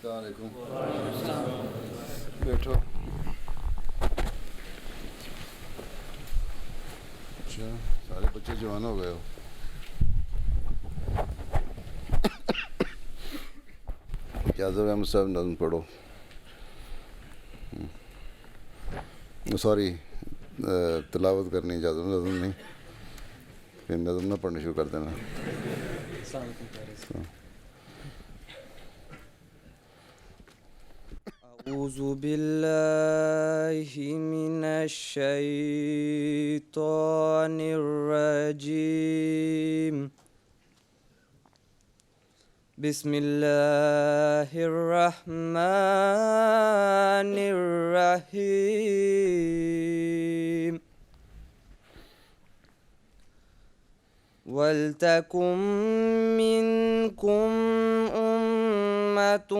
السلام علیکم. بیٹھو. اچھا سارے بچے جوان ہو گئے ہو. اجازت احمد صاحب نظم پڑھو. سوری تلاوت کرنی اجازت، نظم نہیں. پھر نظم نہ پڑھنا شروع کر دینا. اعوذ باللہ من الشیطان الرجیم. بسم اللہ الرحمن الرحیم. وَلْتَكُن مِّنكُمْ أُمَّةٌ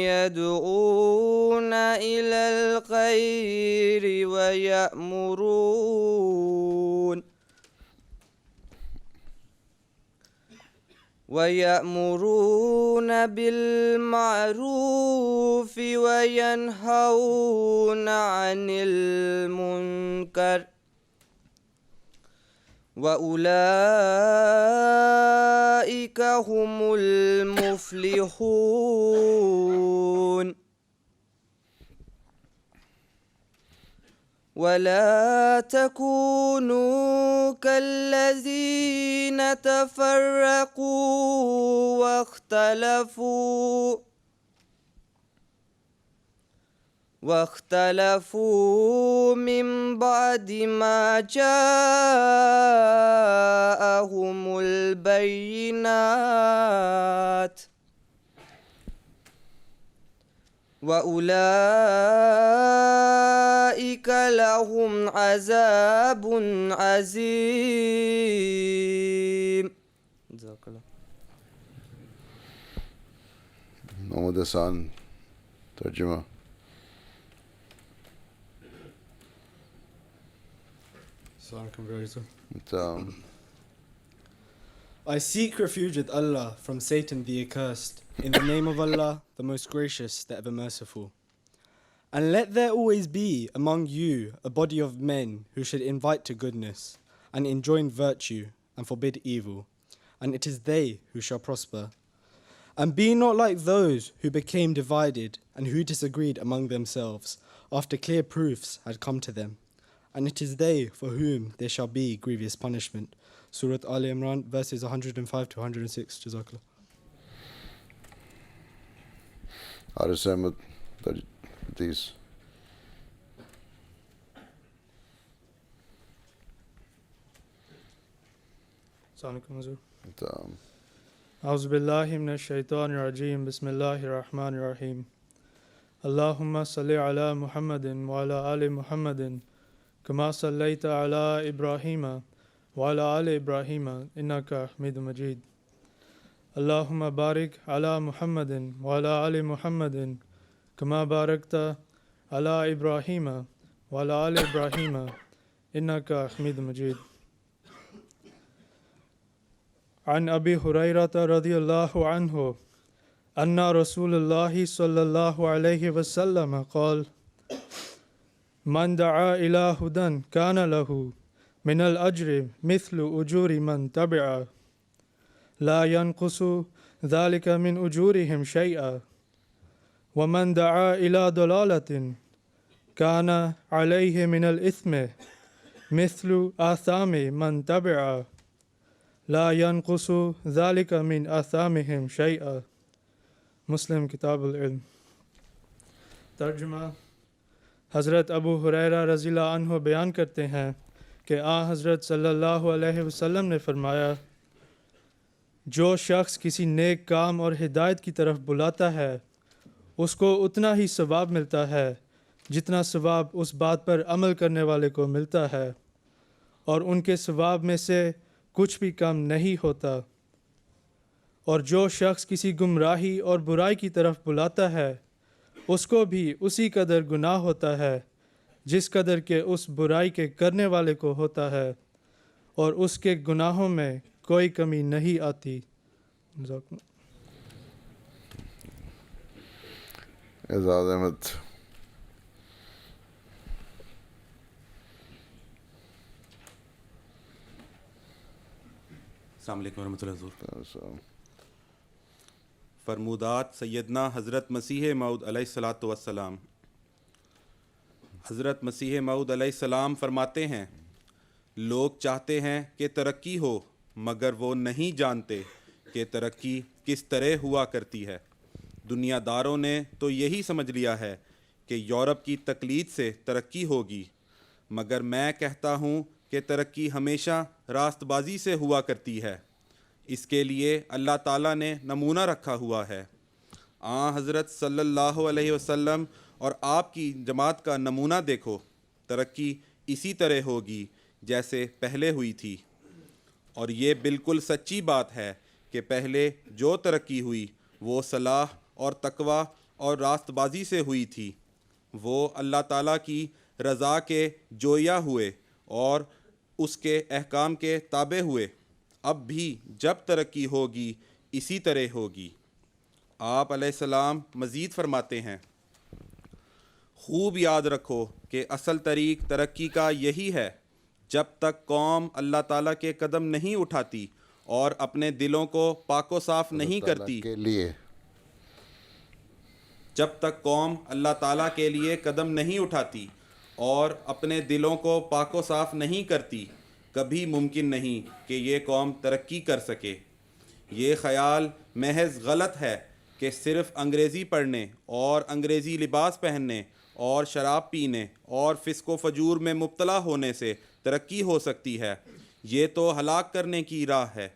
يَدْعُونَ إِلَى الْخَيْرِ وَيَأْمُرُونَ بِالْمَعْرُوفِ وَيَنْهَوْنَ عَنِ الْمُنكَرِ وَأُولَئِكَ هُمُ الْمُفْلِحُونَ. وَلَا تَكُونُوا كَالَّذِينَ تَفَرَّقُوا واختلفوا من بعد ما جاءهم البينات وَأُولَئِكَ لَهُمْ عَذَابٌ عَظِيمٌ. محمد حسان ترجمہ. I seek refuge with Allah from Satan the accursed. In the name of Allah, the most gracious, the ever merciful. And let there always be among you a body of men who should invite to goodness, and enjoin virtue, and forbid evil, and it is they who shall prosper. And be not like those who became divided, and who disagreed among themselves, after clear proofs had come to them. And it is they for whom there shall be grievous punishment. Surat Al Imran, verses 105 to 106. Jazakallah. Haris Ahmed, please. اعوذ باللہ من الشیطان الرجیم. بسم اللہ الرحمن الرحیم. اللہم صلی علی محمد وعلی آل محمد کما صلیت علی ابراہیم وعلی آل ابراہیم انک حمید مجید. اللہم بارک علی محمد وعلی آل محمد کما بارکت علی ابراہیم وعلی آل ابراہیم انک حمید مجید. عن ابی ہریرہ رضی اللہ عنہ ان رسول اللہ صلی اللہ علیہ وسلم قال من دعا الى هدى كان له من الاجر مثل اجور من تبعه لا ينقص ذلك من اجورهم شيئا ومن دعا الى ضلالة كان عليه من الاثم مثل آثام من تبعه لا ينقص ذلك من آثامهم شيئا. مسلم کتاب العلم. ترجمہ. حضرت ابو ہریرہ رضی اللہ عنہ بیان کرتے ہیں کہ حضرت صلی اللہ علیہ وسلم نے فرمایا جو شخص کسی نیک کام اور ہدایت کی طرف بلاتا ہے اس کو اتنا ہی ثواب ملتا ہے جتنا ثواب اس بات پر عمل کرنے والے کو ملتا ہے، اور ان کے ثواب میں سے کچھ بھی کم نہیں ہوتا. اور جو شخص کسی گمراہی اور برائی کی طرف بلاتا ہے اس کو بھی اسی قدر گناہ ہوتا ہے جس قدر کہ اس برائی کے کرنے والے کو ہوتا ہے، اور اس کے گناہوں میں کوئی کمی نہیں آتی. اعزاز احمد. السلام علیکم ورحمۃ اللہ حضور. السلام. فرمودات سیدنا حضرت مسیح موعود علیہ الصلاۃ والسلام. حضرت مسیح موعود علیہ السلام فرماتے ہیں لوگ چاہتے ہیں کہ ترقی ہو مگر وہ نہیں جانتے کہ ترقی کس طرح ہوا کرتی ہے. دنیا داروں نے تو یہی سمجھ لیا ہے کہ یورپ کی تقلید سے ترقی ہوگی، مگر میں کہتا ہوں کہ ترقی ہمیشہ راست بازی سے ہوا کرتی ہے. اس کے لیے اللہ تعالیٰ نے نمونہ رکھا ہوا ہے. حضرت صلی اللہ علیہ وسلم اور آپ کی جماعت کا نمونہ دیکھو. ترقی اسی طرح ہوگی جیسے پہلے ہوئی تھی، اور یہ بالکل سچی بات ہے کہ پہلے جو ترقی ہوئی وہ صلاح اور تقوی اور راست بازی سے ہوئی تھی. وہ اللہ تعالیٰ کی رضا کے جویا ہوئے اور اس کے احکام کے تابع ہوئے. اب بھی جب ترقی ہوگی اسی طرح ہوگی. آپ علیہ السلام مزید فرماتے ہیں خوب یاد رکھو کہ اصل طریق ترقی کا یہی ہے. جب تک قوم اللہ تعالیٰ کے قدم نہیں اٹھاتی اور اپنے دلوں کو پاک و صاف نہیں کرتی، کے لیے جب تک قوم اللہ تعالیٰ کے لیے قدم نہیں اٹھاتی اور اپنے دلوں کو پاک و صاف نہیں کرتی، کبھی ممکن نہیں کہ یہ قوم ترقی کر سکے. یہ خیال محض غلط ہے کہ صرف انگریزی پڑھنے اور انگریزی لباس پہننے اور شراب پینے اور فسق و فجور میں مبتلا ہونے سے ترقی ہو سکتی ہے. یہ تو ہلاک کرنے کی راہ ہے.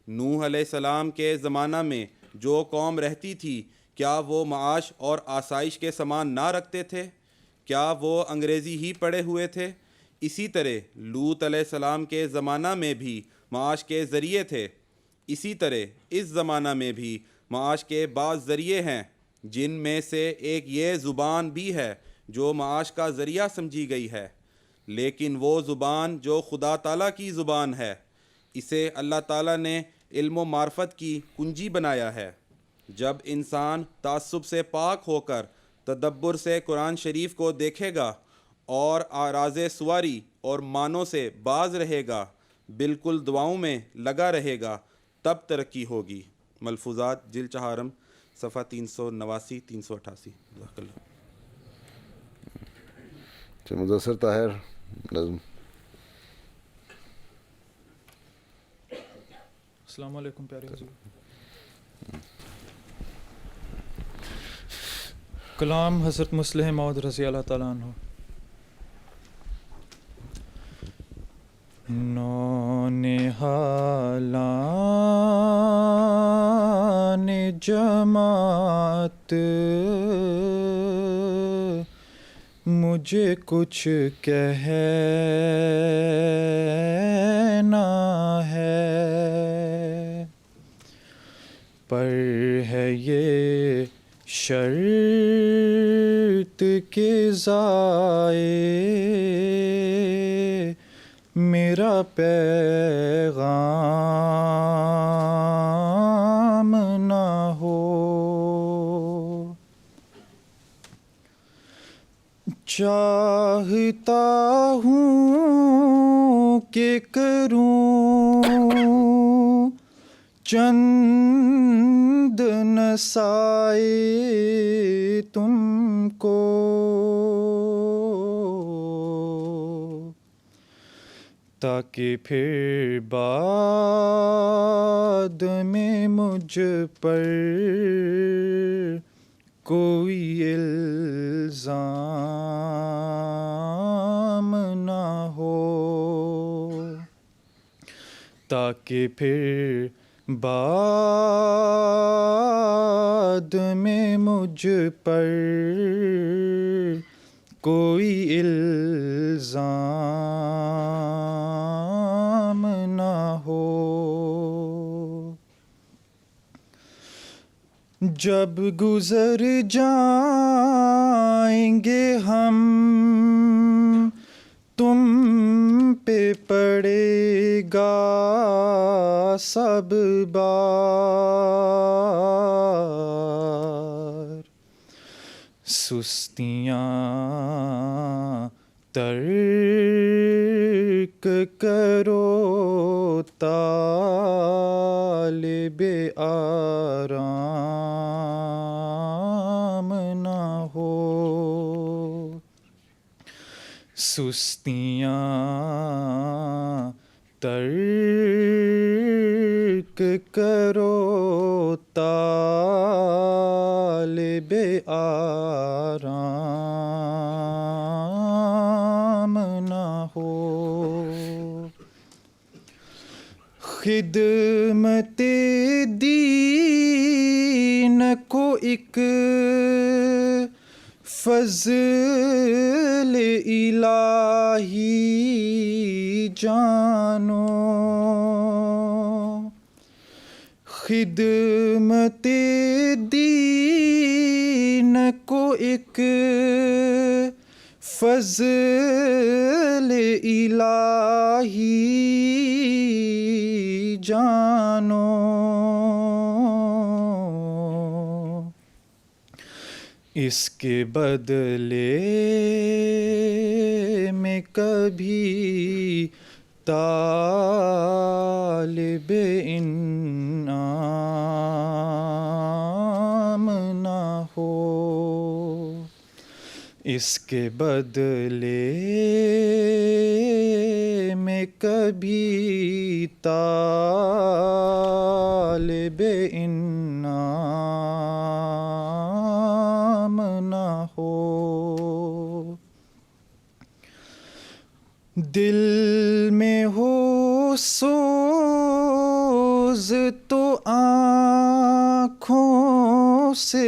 نوح علیہ السلام کے زمانہ میں جو قوم رہتی تھی کیا وہ معاش اور آسائش کے سامان نہ رکھتے تھے؟ کیا وہ انگریزی ہی پڑھے ہوئے تھے؟ اسی طرح لوط علیہ السلام کے زمانہ میں بھی معاش کے ذریعے تھے. اسی طرح اس زمانہ میں بھی معاش کے بعض ذریعے ہیں، جن میں سے ایک یہ زبان بھی ہے جو معاش کا ذریعہ سمجھی گئی ہے. لیکن وہ زبان جو خدا تعالیٰ کی زبان ہے، اسے اللہ تعالیٰ نے علم و معرفت کی کنجی بنایا ہے. جب انسان تعصب سے پاک ہو کر تدبر سے قرآن شریف کو دیکھے گا اور آراز سواری اور معنوں سے باز رہے گا، بالکل دعاؤں میں لگا رہے گا، تب ترقی ہوگی. ملفوظات جلد چہارم صفحہ 389 388. جزاک اللہ. مدثر طاہر نظم. السلام علیکم پیارے حضور. کلام حضرت مصلح موعود رضی اللہ تعالیٰ عنہ. نونہالان جماعت مجھے کچھ کہنا ہے، پر ہے یہ شرط کے ضائع میرا پیغام نہ ہو. چاہتا ہوں کہ کروں چند نصائح تم کو، تاکہ پھر بعد میں مجھ پر کوئی الزام نہ ہو، تاکہ پھر بعد میں مجھ پر کوئی الزام نہ ہو. جب گزر جائیں گے ہم تم پہ پڑے گا سب بار، سستیاں ترک کرو طالب آرام نہ ہو، سستیاں ترک کرو طالب آرام نہ ہو، خدمت دین کو ایک فضل الہی جانو، خدمت دین کو ایک فضل الہی جانو، اس کے بدلے میں کبھی طالب انعام نہ ہو، اس کے بدلے میں کبھی طالب انعام نہ ہو، دل میں ہو سوز تو آنکھوں سے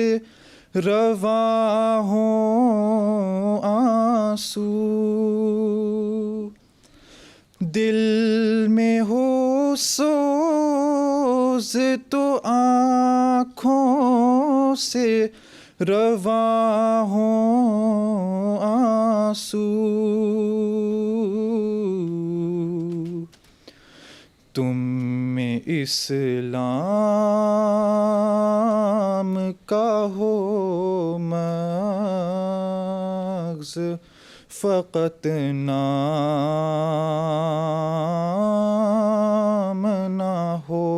رواں ہوں آنسو، دل میں ہو سوز تو آنکھوں سے رواں ہوں آنسو، تم میں اسلام کا ہو مغز فقط نام نہ ہو،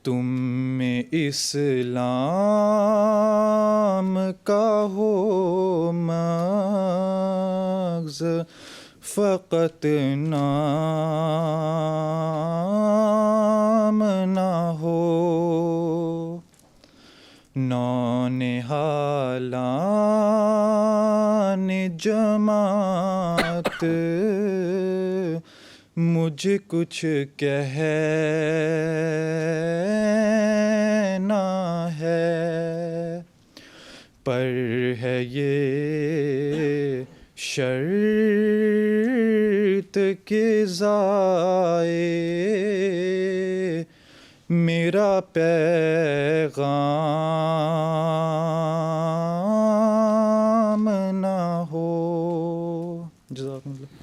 تم میں اسلام کا ہو مغز فقط نام نہ ہو، نونہالان جماعت مجھ کچھ کہنا ہے، پر ہے یہ شرط کہ ضائع میرا پیغام نہ ہو۔ جزاکم اللہ۔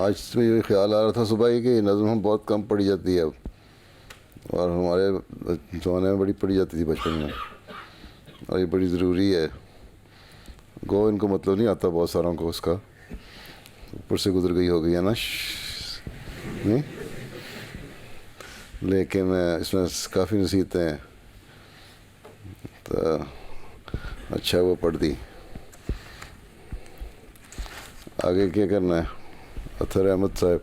آج میں یہ خیال آ رہا تھا صبح ہی کہ یہ نظم ہم بہت کم پڑھی جاتی ہے اب، اور ہمارے زمانے میں بڑی پڑھی جاتی تھی بچپن میں، اور یہ بڑی ضروری ہے۔ گو ان کو مطلب نہیں آتا بہت ساروں کو، اس کا اوپر سے گزر گئی ہو گئی ہے نا نہیں، لیکن اس میں کافی نصیحتیں ہیں، تو اچھا وہ پڑھ دی۔ آگے کیا کرنا ہے؟ اطہر احمد صاحب۔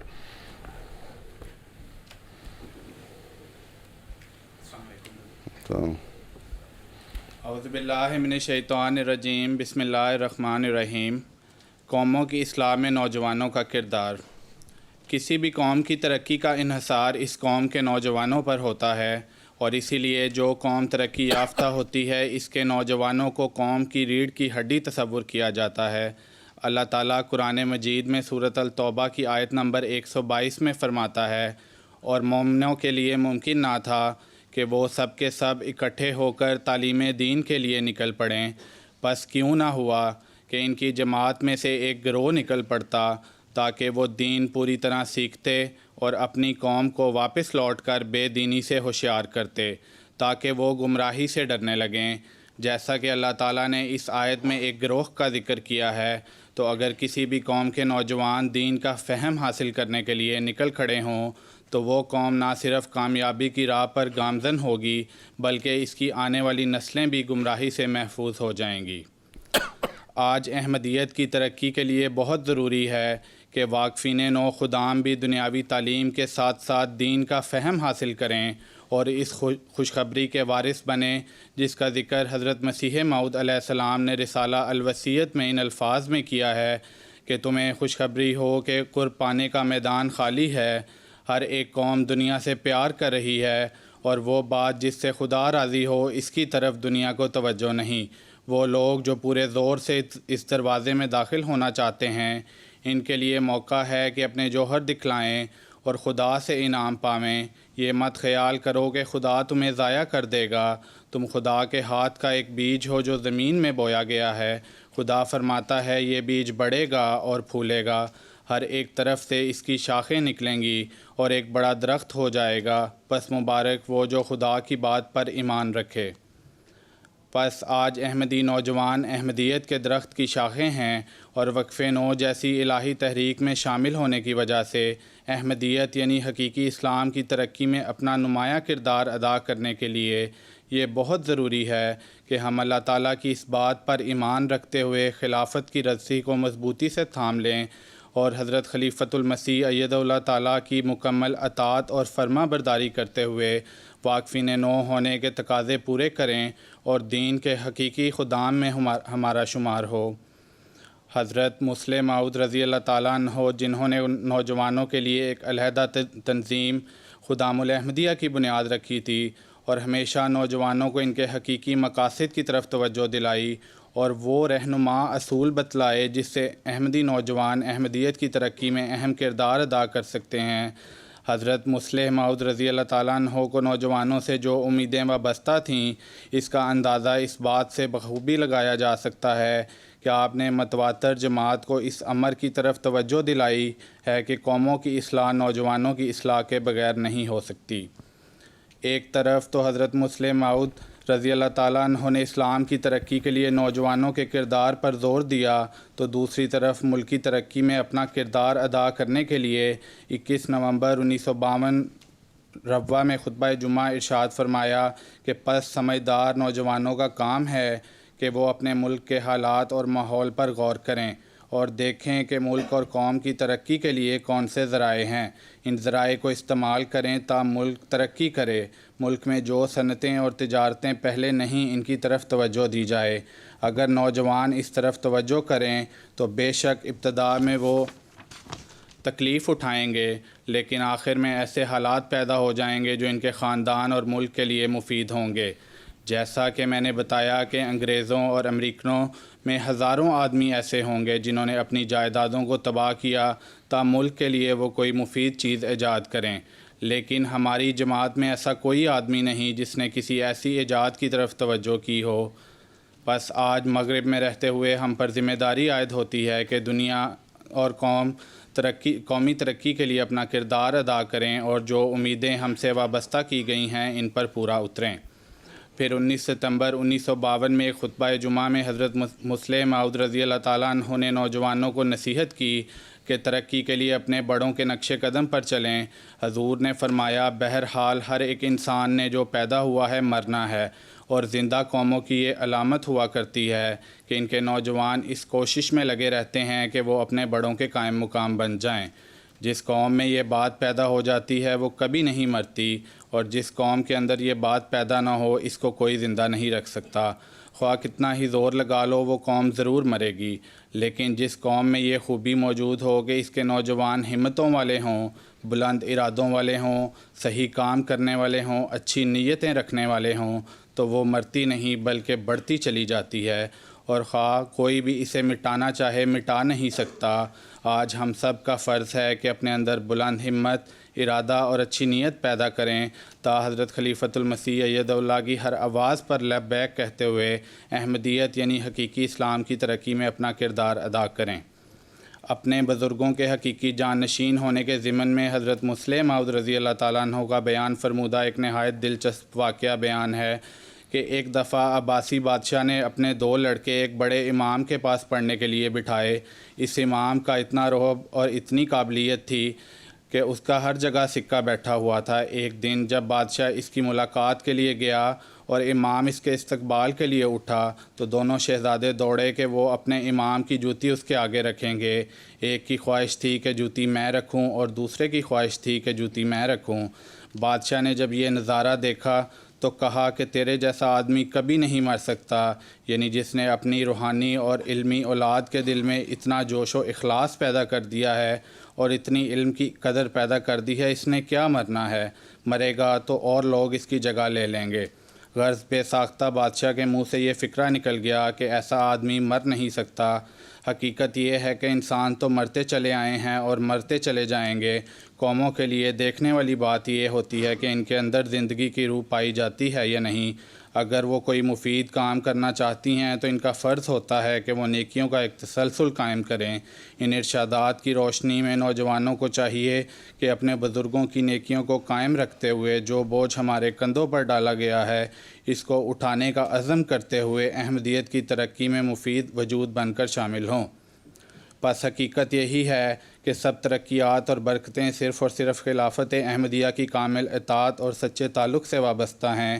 اعوذ باللہ من الشیطان الرجیم، بسم اللہ الرحمن الرحیم۔ قوموں کی اصلاح میں نوجوانوں کا کردار۔ کسی بھی قوم کی ترقی کا انحصار اس قوم کے نوجوانوں پر ہوتا ہے، اور اسی لیے جو قوم ترقی یافتہ ہوتی ہے اس کے نوجوانوں کو قوم کی ریڑھ کی ہڈی تصور کیا جاتا ہے۔ اللہ تعالیٰ قرآن مجید میں سورۃ التوبہ کی آیت نمبر 122 میں فرماتا ہے، اور مومنوں کے لیے ممکن نہ تھا کہ وہ سب کے سب اکٹھے ہو کر تعلیم دین کے لیے نکل پڑیں، پس کیوں نہ ہوا کہ ان کی جماعت میں سے ایک گروہ نکل پڑتا تاکہ وہ دین پوری طرح سیکھتے اور اپنی قوم کو واپس لوٹ کر بے دینی سے ہوشیار کرتے، تاکہ وہ گمراہی سے ڈرنے لگیں۔ جیسا کہ اللہ تعالیٰ نے اس آیت میں ایک گروہ کا ذکر کیا ہے، تو اگر کسی بھی قوم کے نوجوان دین کا فہم حاصل کرنے کے لیے نکل کھڑے ہوں تو وہ قوم نہ صرف کامیابی کی راہ پر گامزن ہوگی بلکہ اس کی آنے والی نسلیں بھی گمراہی سے محفوظ ہو جائیں گی۔ آج احمدیت کی ترقی کے لیے بہت ضروری ہے کہ واقفین نو خدام بھی دنیاوی تعلیم کے ساتھ ساتھ دین کا فہم حاصل کریں اور اس خوشخبری کے وارث بنیں جس کا ذکر حضرت مسیح موعود علیہ السلام نے رسالہ الوصیت میں ان الفاظ میں کیا ہے کہ تمہیں خوشخبری ہو کہ قرب پانے کا میدان خالی ہے، ہر ایک قوم دنیا سے پیار کر رہی ہے اور وہ بات جس سے خدا راضی ہو اس کی طرف دنیا کو توجہ نہیں۔ وہ لوگ جو پورے زور سے اس دروازے میں داخل ہونا چاہتے ہیں ان کے لیے موقع ہے کہ اپنے جوہر دکھلائیں اور خدا سے انعام پاویں۔ یہ مت خیال کرو کہ خدا تمہیں ضائع کر دے گا، تم خدا کے ہاتھ کا ایک بیج ہو جو زمین میں بویا گیا ہے۔ خدا فرماتا ہے یہ بیج بڑھے گا اور پھولے گا، ہر ایک طرف سے اس کی شاخیں نکلیں گی اور ایک بڑا درخت ہو جائے گا۔ پس مبارک وہ جو خدا کی بات پر ایمان رکھے۔ پس آج احمدی نوجوان احمدیت کے درخت کی شاخیں ہیں اور وقف نو جیسی الہی تحریک میں شامل ہونے کی وجہ سے احمدیت یعنی حقیقی اسلام کی ترقی میں اپنا نمایاں کردار ادا کرنے کے لیے یہ بہت ضروری ہے کہ ہم اللہ تعالیٰ کی اس بات پر ایمان رکھتے ہوئے خلافت کی رسی کو مضبوطی سے تھام لیں اور حضرت خلیفۃ المسیح ایدہ اللہ تعالیٰ کی مکمل اطاعت اور فرما برداری کرتے ہوئے واقفین نو ہونے کے تقاضے پورے کریں اور دین کے حقیقی خدام میں ہمارا شمار ہو۔ حضرت مسلم موعود رضی اللہ تعالیٰ عنہ جنہوں نے نوجوانوں کے لیے ایک علیحدہ تنظیم خدام الاحمدیہ کی بنیاد رکھی تھی اور ہمیشہ نوجوانوں کو ان کے حقیقی مقاصد کی طرف توجہ دلائی اور وہ رہنما اصول بتلائے جس سے احمدی نوجوان احمدیت کی ترقی میں اہم کردار ادا کر سکتے ہیں۔ حضرت مسلم موعود رضی اللہ تعالیٰ عنہ کو نوجوانوں سے جو امیدیں وابستہ تھیں اس کا اندازہ اس بات سے بخوبی لگایا جا سکتا ہے کہ آپ نے متواتر جماعت کو اس امر کی طرف توجہ دلائی ہے کہ قوموں کی اصلاح نوجوانوں کی اصلاح کے بغیر نہیں ہو سکتی۔ ایک طرف تو حضرت مسلم موعود رضی اللہ تعالیٰ عنہ نے اسلام کی ترقی کے لیے نوجوانوں کے کردار پر زور دیا تو دوسری طرف ملکی ترقی میں اپنا کردار ادا کرنے کے لیے 21 نومبر 1952 ربوہ میں خطبہ جمعہ ارشاد فرمایا کہ پس سمجھدار نوجوانوں کا کام ہے کہ وہ اپنے ملک کے حالات اور ماحول پر غور کریں اور دیکھیں کہ ملک اور قوم کی ترقی کے لیے کون سے ذرائع ہیں، ان ذرائع کو استعمال کریں تا ملک ترقی کرے۔ ملک میں جو صنعتیں اور تجارتیں پہلے نہیں ان کی طرف توجہ دی جائے۔ اگر نوجوان اس طرف توجہ کریں تو بے شک ابتدا میں وہ تکلیف اٹھائیں گے لیکن آخر میں ایسے حالات پیدا ہو جائیں گے جو ان کے خاندان اور ملک کے لیے مفید ہوں گے۔ جیسا کہ میں نے بتایا کہ انگریزوں اور امریکنوں میں ہزاروں آدمی ایسے ہوں گے جنہوں نے اپنی جائیدادوں کو تباہ کیا تا ملک کے لیے وہ کوئی مفید چیز ایجاد کریں، لیکن ہماری جماعت میں ایسا کوئی آدمی نہیں جس نے کسی ایسی ایجاد کی طرف توجہ کی ہو۔ بس آج مغرب میں رہتے ہوئے ہم پر ذمہ داری عائد ہوتی ہے کہ دنیا اور قومی ترقی کے لیے اپنا کردار ادا کریں اور جو امیدیں ہم سے وابستہ کی گئی ہیں ان پر پورا اتریں۔ پھر 19 ستمبر 1952 میں ایک خطبہ جمعہ میں حضرت مسلم موعود رضی اللہ تعالیٰ عنہ نے نوجوانوں کو نصیحت کی کہ ترقی کے لیے اپنے بڑوں کے نقش قدم پر چلیں۔ حضور نے فرمایا بہرحال ہر ایک انسان نے جو پیدا ہوا ہے مرنا ہے اور زندہ قوموں کی یہ علامت ہوا کرتی ہے کہ ان کے نوجوان اس کوشش میں لگے رہتے ہیں کہ وہ اپنے بڑوں کے قائم مقام بن جائیں۔ جس قوم میں یہ بات پیدا ہو جاتی ہے وہ کبھی نہیں مرتی اور جس قوم کے اندر یہ بات پیدا نہ ہو اس کو کوئی زندہ نہیں رکھ سکتا۔ خواہ کتنا ہی زور لگا لو وہ قوم ضرور مرے گی، لیکن جس قوم میں یہ خوبی موجود ہو کہ اس کے نوجوان ہمتوں والے ہوں، بلند ارادوں والے ہوں، صحیح کام کرنے والے ہوں، اچھی نیتیں رکھنے والے ہوں تو وہ مرتی نہیں بلکہ بڑھتی چلی جاتی ہے، اور خواہ کوئی بھی اسے مٹانا چاہے مٹا نہیں سکتا۔ آج ہم سب کا فرض ہے کہ اپنے اندر بلند ہمت، ارادہ اور اچھی نیت پیدا کریں تا حضرت خلیفۃ المسیح ایدہ اللہ کی ہر آواز پر لبیک کہتے ہوئے احمدیت یعنی حقیقی اسلام کی ترقی میں اپنا کردار ادا کریں۔ اپنے بزرگوں کے حقیقی جانشین ہونے کے ضمن میں حضرت مسلم موعود رضی اللہ تعالیٰ عنہ کا بیان فرمودہ ایک نہایت دلچسپ واقعہ بیان ہے کہ ایک دفعہ عباسی بادشاہ نے اپنے 2 لڑکے ایک بڑے امام کے پاس پڑھنے کے لیے بٹھائے۔ اس امام کا اتنا رعب اور اتنی قابلیت تھی کہ اس کا ہر جگہ سکہ بیٹھا ہوا تھا۔ ایک دن جب بادشاہ اس کی ملاقات کے لیے گیا اور امام اس کے استقبال کے لیے اٹھا تو دونوں شہزادے دوڑے کہ وہ اپنے امام کی جوتی اس کے آگے رکھیں گے۔ ایک کی خواہش تھی کہ جوتی میں رکھوں اور دوسرے کی خواہش تھی کہ جوتی میں رکھوں۔ بادشاہ نے جب یہ نظارہ دیکھا تو کہا کہ تیرے جیسا آدمی کبھی نہیں مر سکتا، یعنی جس نے اپنی روحانی اور علمی اولاد کے دل میں اتنا جوش و اخلاص پیدا کر دیا ہے اور اتنی علم کی قدر پیدا کر دی ہے، اس نے کیا مرنا ہے، مرے گا تو اور لوگ اس کی جگہ لے لیں گے۔ غرض بے ساختہ بادشاہ کے منہ سے یہ فکرہ نکل گیا کہ ایسا آدمی مر نہیں سکتا۔ حقیقت یہ ہے کہ انسان تو مرتے چلے آئے ہیں اور مرتے چلے جائیں گے۔ قوموں کے لیے دیکھنے والی بات یہ ہوتی ہے کہ ان کے اندر زندگی کی روح پائی جاتی ہے یا نہیں۔ اگر وہ کوئی مفید کام کرنا چاہتی ہیں تو ان کا فرض ہوتا ہے کہ وہ نیکیوں کا ایک تسلسل قائم کریں۔ ان ارشادات کی روشنی میں نوجوانوں کو چاہیے کہ اپنے بزرگوں کی نیکیوں کو قائم رکھتے ہوئے جو بوجھ ہمارے کندھوں پر ڈالا گیا ہے اس کو اٹھانے کا عزم کرتے ہوئے احمدیت کی ترقی میں مفید وجود بن کر شامل ہوں۔ پس حقیقت یہی ہے کہ سب ترقیات اور برکتیں صرف اور صرف خلافت احمدیہ کی کامل اطاعت اور سچے تعلق سے وابستہ ہیں۔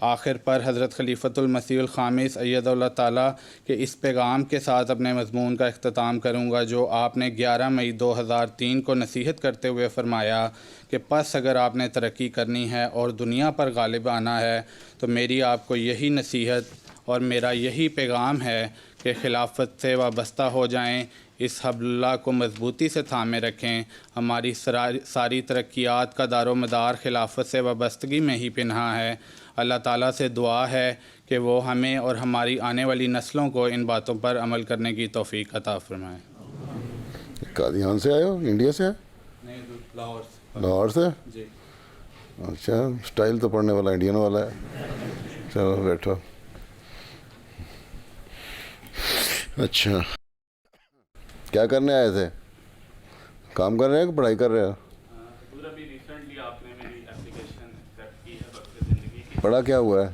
آخر پر حضرت خلیفۃ المسیح الخامس اید اللہ تعالیٰ کے اس پیغام کے ساتھ اپنے مضمون کا اختتام کروں گا جو آپ نے 11 مئی 2003 کو نصیحت کرتے ہوئے فرمایا کہ پس اگر آپ نے ترقی کرنی ہے اور دنیا پر غالب آنا ہے تو میری آپ کو یہی نصیحت اور میرا یہی پیغام ہے کہ خلافت سے وابستہ ہو جائیں، اس حبل اللہ کو مضبوطی سے تھامے رکھیں۔ ہماری ساری ترقیات کا دار و مدار خلافت سے وابستگی میں ہی پنہاں ہے۔ اللہ تعالیٰ سے دعا ہے کہ وہ ہمیں اور ہماری آنے والی نسلوں کو ان باتوں پر عمل کرنے کی توفیق عطا فرمائے۔ قادیان سے آئے ہو؟ انڈیا سے؟ نہیں، لاہور سے۔ لاہور سے؟ جی۔ اچھا، سٹائل تو پڑھنے والا انڈین والا ہے۔ چلو بیٹھو۔ اچھا، کیا کرنے آئے تھے؟ کام کر رہے ہیں کہ پڑھائی کر رہے ہو؟ ابھی ریسنٹلی آپ نے میری اپلیکیشن ایکسیپٹ کی ہے وقت زندگی کی۔ پڑھا کیا ہوا ہے؟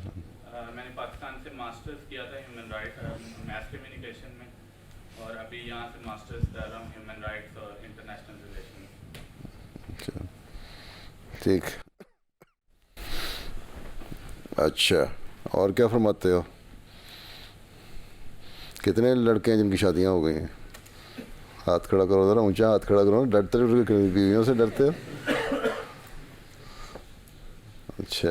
میں نے پاکستان سے ماسٹرز کیا تھا ہیومن رائٹ میس کمیونیکیشن میں، اور ابھی یہاں سے ماسٹرز کر رہا ہوں ہیومن رائٹس اور انٹرنیشنل ریلیشن۔ اچھا ٹھیک۔ اچھا، اور کیا فرماتے ہو؟ کتنے لڑکے ہیں جن کی شادیاں ہو گئی ہیں؟ ہاتھ کھڑا کرو ذرا، اونچا ہاتھ کھڑا کرو۔ ڈرتے ہو؟ بیویوں سے ڈرتے ہو؟ اچھا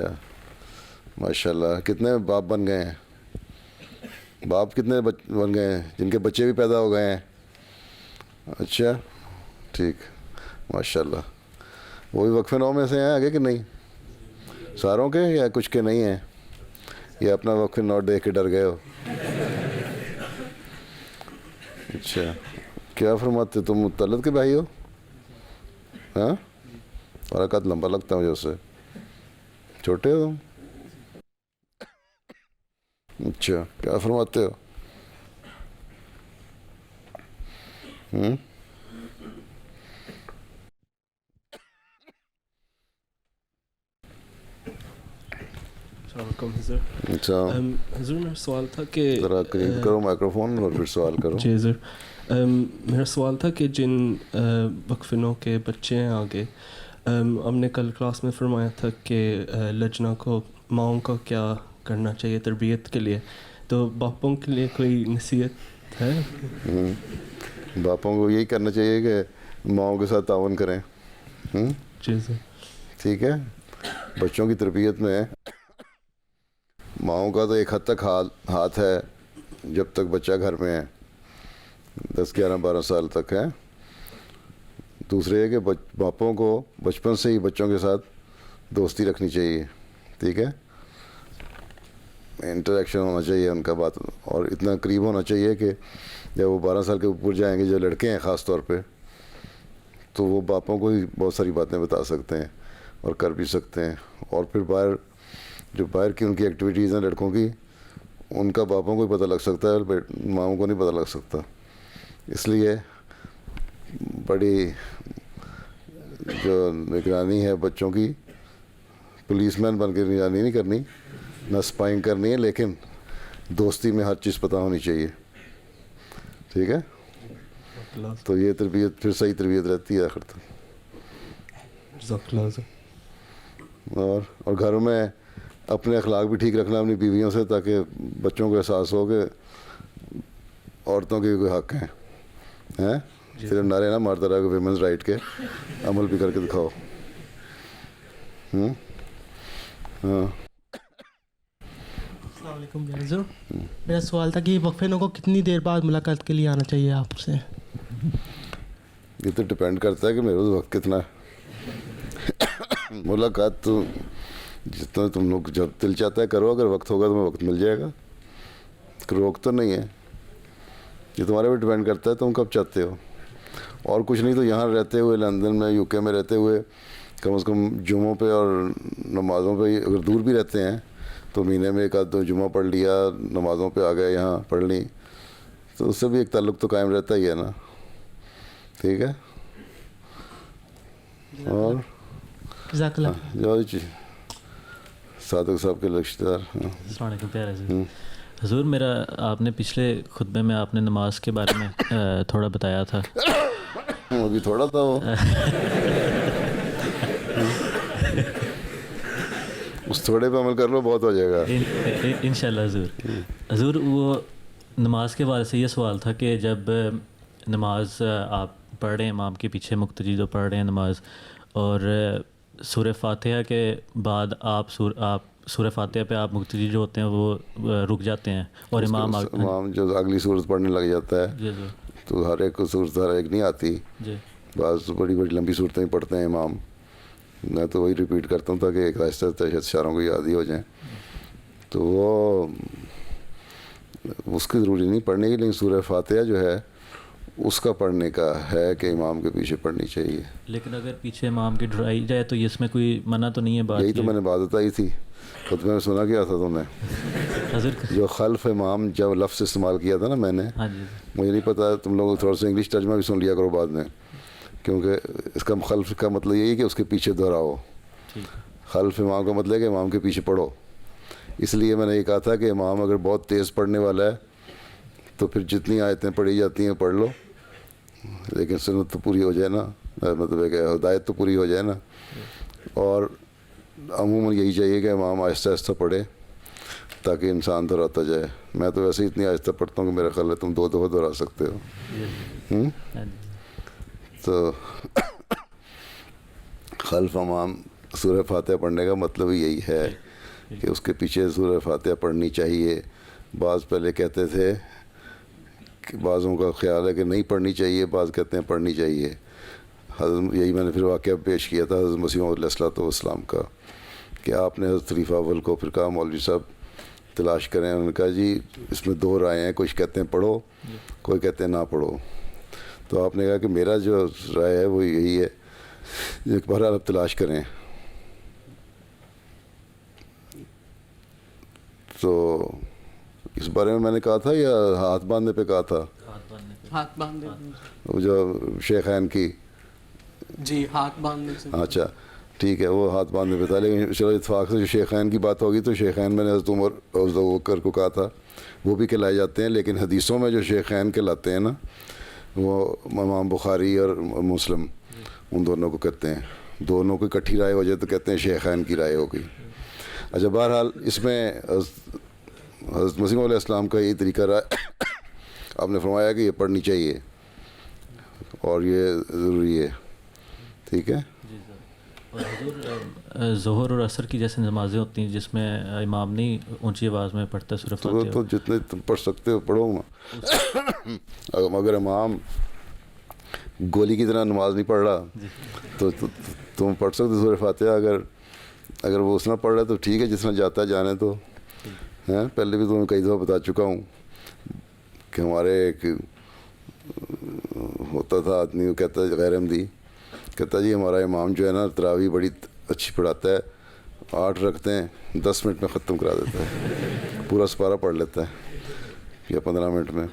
ماشاء اللہ۔ کتنے باپ بن گئے ہیں؟ باپ کتنے بن گئے ہیں جن کے بچے بھی پیدا ہو گئے ہیں؟ اچھا ٹھیک، ماشاء اللہ۔ وہ بھی وقف نو میں سے ہیں آگے کہ نہیں؟ ساروں کے یا کچھ کے نہیں ہیں؟ یا اپنا وقف نو دیکھ کے ڈر گئے ہو؟ اچھا، کیا فرماتے تم مطلت کے بھائی ہو؟ ہاں، اور قد لمبا لگتا ہے مجھے اس سے، چھوٹے ہو تم؟ اچھا، کیا فرماتے ہو؟ السلام علیکم حضور۔ اچھا حضور میرا سوال تھا کہ ذرا قریب کرو مائکرو فون اور پھر سوال کرو۔ جی حضور، میرا سوال تھا کہ جن وقف نو کے بچے ہیں آگے، ہم نے کل کلاس میں فرمایا تھا کہ لجنہ کو ماؤں کا کیا کرنا چاہیے تربیت کے لیے، تو باپوں کے لیے کوئی نصیحت ہے؟ باپوں کو یہی کرنا چاہیے کہ ماؤں کے ساتھ تعاون کریں۔ جی سر۔ ٹھیک ہے، بچوں کی تربیت میں ماؤں کا تو ایک حد تک ہاتھ ہے جب تک بچہ گھر میں ہے، 10 11 12 سال تک ہے۔ دوسرے ہے کہ باپوں کو بچپن سے ہی بچوں کے ساتھ دوستی رکھنی چاہیے، ٹھیک ہے، انٹریکشن ہونا چاہیے ان کا بات، اور اتنا قریب ہونا چاہیے کہ جب وہ 12 سال کے اوپر جائیں گے، جو لڑکے ہیں خاص طور پہ، تو وہ باپوں کو ہی بہت ساری باتیں بتا سکتے ہیں اور کر بھی سکتے ہیں۔ اور پھر باہر کی ان کی ایکٹیویٹیز ہیں لڑکوں کی، ان کا باپوں کو ہی پتہ لگ سکتا ہے، ماؤں کو نہیں پتہ لگ سکتا۔ اس لیے بڑی جو نگرانی ہے بچوں کی، پولیس مین بن کے نگرانی نہیں کرنی، نہ اسپائنگ کرنی ہے، لیکن دوستی میں ہر چیز پتہ ہونی چاہیے. ٹھیک ہے، تو یہ تربیت پھر صحیح تربیت رہتی ہے آخر تک. اور گھروں میں اپنے اخلاق بھی ٹھیک رکھنا اپنی بیویوں سے، تاکہ بچوں کو احساس ہو کہ عورتوں کے بھی کوئی حق ہیں. صرف نعرے نہ مارتا رہا کہ ویمنز رائٹ کے، عمل بھی کر کے دکھاؤ. ہاں السلام علیکم حضور. میرا سوال تھا کہ وقفے نو کو کتنی دیر بعد ملاقات کے لیے آنا چاہیے آپ سے؟ یہ تو ڈپینڈ کرتا ہے کہ میرے وقت کتنا ہے. ملاقات تو جتنا تم لوگ جب دل چاہتا ہے کرو، اگر وقت ہوگا تمہیں وقت مل جائے گا. روک تو نہیں ہے، یہ تمہارے پہ ڈپینڈ کرتا ہے تم کب چاہتے ہو. اور کچھ نہیں تو یہاں رہتے ہوئے، لندن میں، یو کے میں رہتے ہوئے، کم از کم جمعوں پہ اور نمازوں پہ اگر دور بھی رہتے ہیں تو مہینے میں ایک آدھ دو جمعہ پڑھ لیا، نمازوں پہ آ گئے یہاں پڑھ لی، تو اس سے بھی ایک تعلق تو قائم رہتا ہی ہے نا. ٹھیک ہے. اور جزاک اللہ. جو صادق صاحب کے رشتے دار. السلام علیکم پیارے حضور. میرا آپ نے پچھلے خطبے میں آپ نے نماز کے بارے میں تھوڑا بتایا تھا. ابھی تھوڑا تھا وہ، اس تھوڑے پہ عمل کر لو بہت ہو جائے گا انشاءاللہ. حضور وہ نماز کے بارے سے یہ سوال تھا کہ جب نماز آپ پڑھ رہے ہیں، امام کے پیچھے مقتدی جو پڑھ رہے ہیں نماز، اور سورہ فاتحہ کے بعد آپ سورہ فاتحہ پہ آپ مقتدی جو ہوتے ہیں وہ رک جاتے ہیں اور امام جو اگلی صورت پڑھنے لگ جاتا ہے، تو ہر ایک کو صورت ہر ایک نہیں آتی. بعض بڑی بڑی لمبی صورتیں پڑھتے ہیں امام. میں تو وہی ریپیٹ کرتا ہوں تاکہ ایک آہستہ آہستہ اشاروں کو یاد ہی ہو جائیں. تو وہ اس کی ضروری نہیں پڑھنے کی، لیکن سورہ فاتحہ جو ہے اس کا پڑھنے کا ہے کہ امام کے پیچھے پڑھنی چاہیے. لیکن اگر پیچھے امام کی ڈرائی جائے تو اس میں کوئی منع تو نہیں ہے؟ بات یہی تو میں نے بات بتائی تھی خطبے میں. سنا کیا تھا تم نے جو خلف امام جب لفظ استعمال کیا تھا نا میں نے، مجھے نہیں پتا، تم لوگ تھوڑا سا انگلش ترجمہ بھی سن لیا کرو بعد میں، کیونکہ اس کا خلف کا مطلب یہی ہے کہ اس کے پیچھے دہراؤ. خلف امام کا مطلب ہے کہ امام کے پیچھے پڑھو. اس لیے میں نے یہ کہا تھا کہ امام اگر بہت تیز پڑھنے والا ہے تو پھر جتنی آیتیں پڑھی جاتی ہیں پڑھ لو، لیکن سنت تو پوری ہو جائے نا، مطلب ہے کہ ہدایت تو پوری ہو جائے نا. اور عموماً یہی چاہیے کہ امام آہستہ آہستہ پڑھے تاکہ انسان دہراتا جائے. میں تو ویسے ہی اتنی آہستہ پڑھتا ہوں کہ میرا خیال ہے تم 2 دفعہ دہرا سکتے ہو. تو خلف امام سورہ فاتحہ پڑھنے کا مطلب یہی ہے کہ اس کے پیچھے سورہ فاتحہ پڑھنی چاہیے. بعض پہلے کہتے تھے کہ بعضوں کا خیال ہے کہ نہیں پڑھنی چاہیے، بعض کہتے ہیں پڑھنی چاہیے. حضرت یہی میں نے پھر واقعہ پیش کیا تھا حضرت مسیح موعود علیہ الصلوۃ والسلام کا، کہ آپ نے حضرت خلیفہ اول کو پھر کہا مولوی صاحب تلاش کریں. انہوں نے کہا جی اس میں 2 رائے ہیں، کچھ کہتے ہیں پڑھو، کوئی کہتے ہیں نہ پڑھو. تو آپ نے کہا کہ میرا جو رائے ہے وہ یہی ہے، ایک بار آپ تلاش کریں. تو اس بارے میں نے کہا تھا یا ہاتھ باندھنے پہ کہا تھا؟ ہاتھ باندھنے. وہ جو شیخین کی، جی ہاتھ باندھنے سے. اچھا ٹھیک ہے، وہ ہاتھ باندھنے پہ تھا. لیکن چلو اتفاق سے جو شیخین کی بات ہوگی تو شیخین میں نے حضرت عمر حضرت ابوبکر کو کہا تھا، وہ بھی کہلائے جاتے ہیں. لیکن حدیثوں میں جو شیخین کہلاتے ہیں نا، وہ امام بخاری اور مسلم ان دونوں کو کہتے ہیں. دونوں کی اکٹھی رائے ہو جائے تو کہتے ہیں شیخین کی رائے ہوگی. اچھا بہرحال اس میں حضرت مسیح علیہ السلام کا یہ طریقہ رہا، آپ نے فرمایا کہ یہ پڑھنی چاہیے اور یہ ضروری ہے. ٹھیک ہے. اور حضور ظہر اور عصر کی جیسے نمازیں ہوتی ہیں جس میں امام نہیں اونچی آواز میں پڑھتا سورہ فاتحہ، تو جتنے تم پڑھ سکتے ہو پڑھو گا. اگر امام گولی کی طرح نماز نہیں پڑھ رہا تو تم پڑھ سکتے سورہ فاتحہ. اگر وہ اس طرح پڑھ رہا ہے تو ٹھیک ہے، جس طرح جاتا ہے جانے تو. پہلے بھی تمہیں کئی دفعہ بتا چکا ہوں کہ ہمارے ایک ہوتا تھا آدمی، وہ کہتا ہے غیر احمدی، کہتا جی ہمارا امام جو ہے نا تراویح بڑی اچھی پڑھاتا ہے، 8 رکھتے ہیں 10 منٹ میں ختم کرا دیتا ہے، پورا سپارہ پڑھ لیتا ہے یا 15 منٹ میں.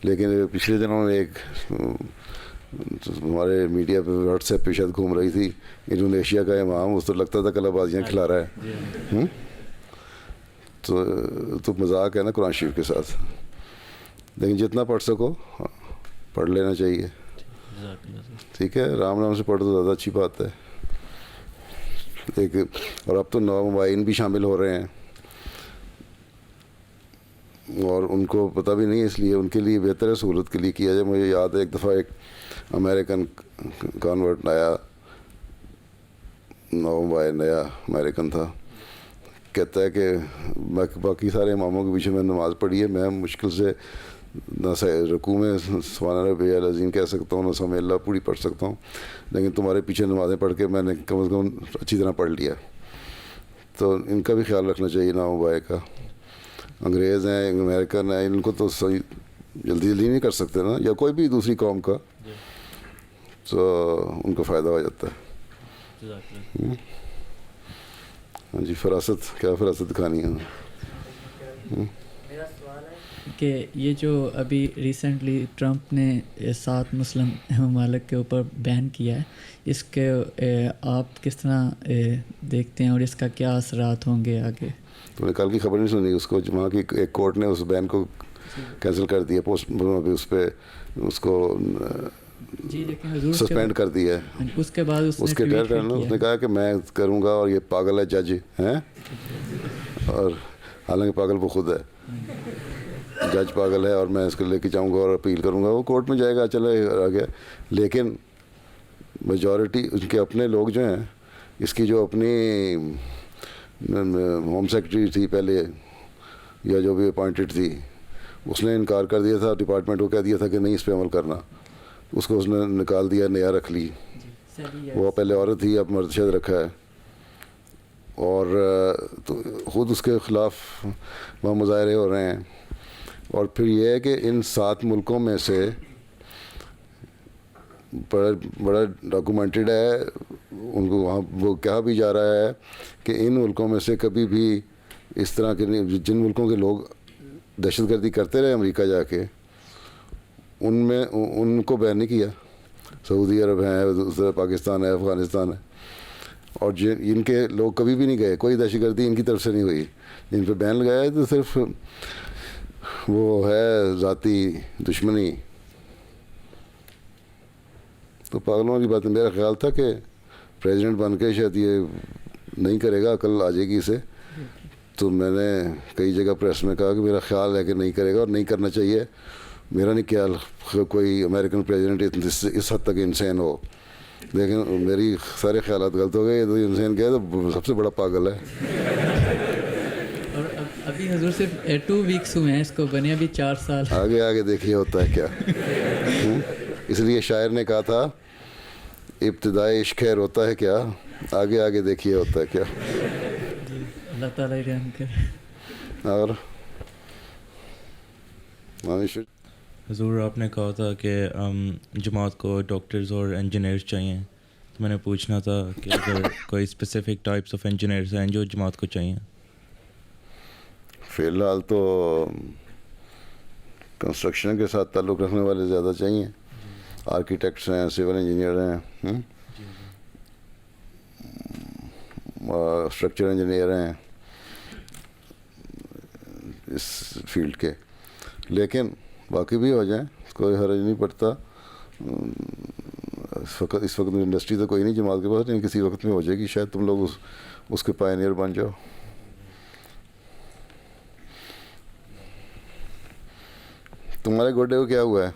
لیکن پچھلے دنوں میں ایک ہمارے میڈیا پہ واٹس ایپ پہ شاید گھوم رہی تھی انڈونیشیا کا امام، اس تو لگتا تھا کلا بازیاں کھلا رہا ہے. تو مذاق ہے نا قرآن شریف کے ساتھ. لیکن جتنا پڑھ سکو پڑھ لینا چاہیے. ٹھیک ہے، رام نام سے پڑھو تو زیادہ اچھی بات ہے. ایک اور اب تو نو مبائن بھی شامل ہو رہے ہیں اور ان کو پتہ بھی نہیں، اس لیے ان کے لیے بہتر ہے سہولت کے لیے کیا جائے. مجھے یاد ہے ایک دفعہ ایک امریکن کانورٹ آیا، نو مبائن نیا امریکن تھا، کہتا ہے کہ باقی سارے اماموں کے پیچھے میں نماز پڑھی ہے، میں مشکل سے نہ رکوع میں سبحان ربی العظیم کہہ سکتا ہوں، نہ سمع اللہ پوری پڑھ سکتا ہوں، لیکن تمہارے پیچھے نمازیں پڑھ کے میں نے کم از کم اچھی طرح پڑھ لیا. تو ان کا بھی خیال رکھنا چاہیے نام بھائی کا. انگریز ہیں، امریکن ہیں، ان کو تو صحیح جلدی نہیں کر سکتے نا، یا کوئی بھی دوسری قوم کا، تو ان کو فائدہ ہو جاتا ہے. ہاں جی، فراست، کیا فراست دکھانی ہے؟ میرا سوال ہے کہ یہ جو ابھی ریسنٹلی ٹرمپ نے 7 مسلم ممالک کے اوپر بین کیا ہے، اس کے آپ کس طرح دیکھتے ہیں اور اس کا کیا اثرات ہوں گے آگے؟ تو نے کل کی خبر نہیں سنی، اس کو وہاں کی ایک کورٹ نے اس بین کو کینسل کر دیا، پوسٹ اس پہ اس کو جی، لیکن حضور سسپینڈ کر دیا ہے. اس کے بعد اس کے اس نے کہا کہ میں کروں گا اور یہ پاگل ہے جج ہیں، اور حالانکہ پاگل وہ خود ہے، جج پاگل ہے، اور میں اس کو لے کے جاؤں گا اور اپیل کروں گا. وہ کورٹ میں جائے گا، چلے آ گیا. لیکن میجورٹی ان کے اپنے لوگ جو ہیں، اس کی جو اپنی ہوم سیکرٹری تھی پہلے یا جو بھی اپوائنٹڈ تھی، اس نے انکار کر دیا تھا، ڈپارٹمنٹ کو کہہ دیا تھا کہ نہیں اس پہ عمل کرنا. اس کو اس نے نکال دیا، نیا رکھ لی. وہ پہلے عورت تھی، اب مرد شاید رکھا ہے. اور تو خود اس کے خلاف وہاں مظاہرے ہو رہے ہیں. اور پھر یہ ہے کہ ان 7 ملکوں میں سے بڑا ڈاکومنٹڈ ہے، ان کو وہاں وہ کہا بھی جا رہا ہے کہ ان ملکوں میں سے کبھی بھی اس طرح کے جن ملکوں کے لوگ دہشت گردی کرتے رہے امریکہ جا کے، ان میں ان کو بین نہیں کیا. سعودی عرب ہیں، دوسرا پاکستان ہے، افغانستان ہے، اور ان کے لوگ کبھی بھی نہیں گئے، کوئی دہشت گردی ان کی طرف سے نہیں ہوئی. جن پہ بین لگایا ہے تو صرف وہ ہے ذاتی دشمنی. تو پاگلوں والی بات ہے. میرا خیال تھا کہ پریزیڈنٹ بن کے شاید یہ نہیں کرے گا، عقل آ جائے گی اسے. تو میں نے کئی جگہ پریس میں کہا کہ میرا خیال ہے کہ نہیں کرے گا اور نہیں کرنا چاہیے. میرا نہیں خیال کوئی امریکن پریزیڈنٹ اس حد تک انسین ہو، لیکن میری سارے خیالات غلط ہو گئے. یہ تو انسان کیا ہے تو سب سے بڑا پاگل ہے. اور ابھی حضور صرف 2 ویکس ہوئے ہیں اس کو بنے، ابھی 4 سال. آگے دیکھیے ہوتا ہے کیا. اس لیے شاعر نے کہا تھا ابتدائی عشق خیر ہوتا ہے کیا، آگے دیکھیے ہوتا ہے کیا. اللہ تعالیٰ رحم کرے. اور حضور آپ نے کہا تھا کہ جماعت کو ڈاکٹرز اور انجینئرز چاہیے، تو میں نے پوچھنا تھا کہ اگر کوئی اسپیسیفک ٹائپس آف انجینئرز ہیں جو جماعت کو چاہیے. فی الحال تو کنسٹرکشن کے ساتھ تعلق رکھنے والے زیادہ چاہیے. آرکیٹیکٹس ہیں، سول انجینئر ہیں، اسٹرکچر انجینئر ہیں اس فیلڈ کے. لیکن باقی بھی ہو جائیں، کوئی حرج نہیں پڑتا. اس وقت انڈسٹری تو کوئی نہیں جماعت کے پاس، لیکن کسی وقت میں ہو جائے گی. شاید تم لوگ اس کے پائنیئر بن جاؤ. تمہارے گوڈے کو کیا ہوا ہے؟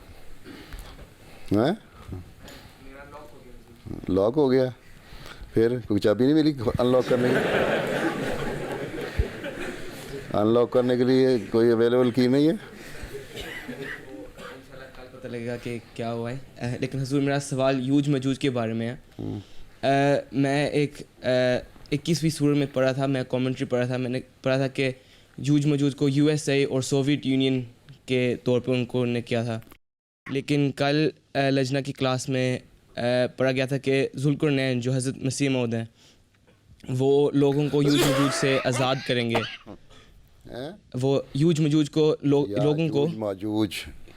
لاک ہو گیا. پھر کوئی چابی نہیں ملی ان لاک کرنے کی؟ ان لاک کرنے کے لیے کوئی اویلیبل کی نہیں ہے؟ پتہ لگے گا کہ کیا ہوا ہے. لیکن حضور میرا سوال یوج مجوج کے بارے میں ہے. میں ایک 21ویں سورہ میں پڑھا تھا، میں کامنٹری پڑھا تھا. میں نے پڑھا تھا کہ یوج مجوج کو USA اور سوویت یونین کے طور پہ ان کو نے کیا تھا. لیکن کل لجنہ کی کلاس میں پڑھا گیا تھا کہ ذوالقرنین جو حضرت مسیح موعود ہیں وہ لوگوں کو یوج مجوج سے آزاد کریں گے. وہ یوج مجوج کو لوگوں کو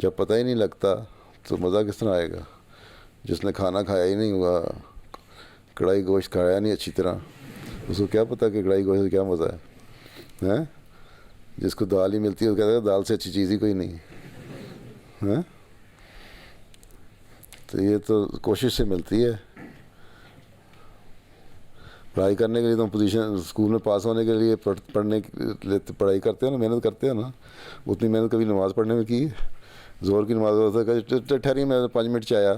جب پتہ ہی نہیں لگتا تو مزہ کس طرح آئے گا؟ جس نے کھانا کھایا ہی نہیں ہوا، کڑھائی گوشت کھایا نہیں اچھی طرح، اس کو کیا پتہ کہ کڑھائی گوشت کیا مزہ ہے؟ جس کو دال ہی ملتی ہے وہ کہتا ہے دال سے اچھی چیز ہی کوئی نہیں ہے. تو یہ تو کوشش سے ملتی ہے. پڑھائی کرنے کے لیے تو پوزیشن اسکول میں پاس ہونے کے لیے پڑھنے پڑھائی کرتے ہیں نا، محنت کرتے ہیں نا. اتنی محنت کبھی نماز پڑھنے میں کی؟ زور کی نماز ہوتا ہے ٹھہری میں 5 منٹ چاہیا.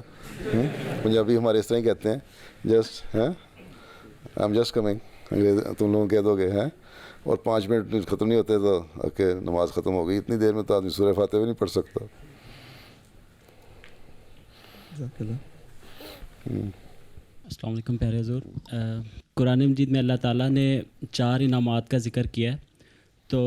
پنجابی ہمارے اس طرح ہی کہتے ہیں، just I am just coming. انگریز تم لوگوں کہہ دو گے ہیں، اور 5 منٹ ختم نہیں ہوتے تو کہ نماز ختم ہو گئی. اتنی دیر میں تو آدمی سورہ فاتحہ بھی نہیں پڑھ سکتا. السلام علیکم پیارے حضور. قرآن مجید میں اللہ تعالیٰ نے 4 انعامات کا ذکر کیا ہے. تو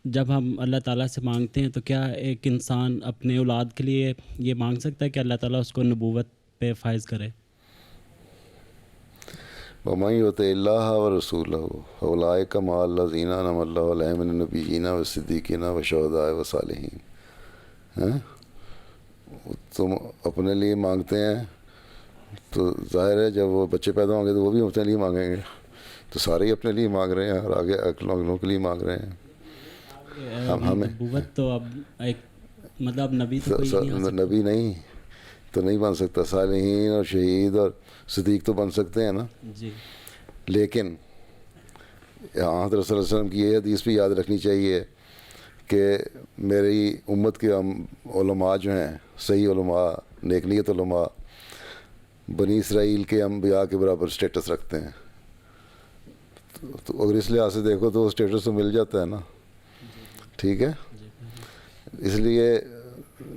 جب ہم اللہ تعالیٰ سے مانگتے ہیں تو کیا ایک انسان اپنے اولاد کے لیے یہ مانگ سکتا ہے کہ اللہ تعالیٰ اس کو نبوت پہ فائز کرے؟ وَمَن يُطِعِ اللَّهَ وَرَسُولَهُ فَأُولَٰئِكَ مَعَ الَّذِينَ أَنْعَمَ اللَّهُ عَلَيْهِم مِّنَ النَّبِيِّينَ وَالصِّدِّيقِينَ وَالشُّهَدَاءِ وَالصَّالِحِينَ. تم اپنے لیے مانگتے ہیں تو ظاہر ہے جب وہ بچے پیدا ہوں گے تو وہ بھی اپنے لیے مانگیں گے. تو سارے ہی اپنے لیے مانگ رہے ہیں اور آگے لوگوں کے لیے مانگ رہے ہیں. ہمیں نبوت تو اب ایک مطلب نبی تو نبی نہیں تو نہیں بن سکتا. صالحین اور شہید اور صدیق تو بن سکتے ہیں نا جی. لیکن حضرت صلی اللہ علیہ وسلم کی یہ حدیث بھی یاد رکھنی چاہیے کہ میری امت کے علماء جو ہیں، صحیح علماء، نیک نیت علماء، بنی اسرائیل کے انبیاء کے برابر سٹیٹس رکھتے ہیں. تو اگر اس لحاظ سے دیکھو تو وہ سٹیٹس تو مل جاتا ہے نا. ٹھیک ہے. اس لیے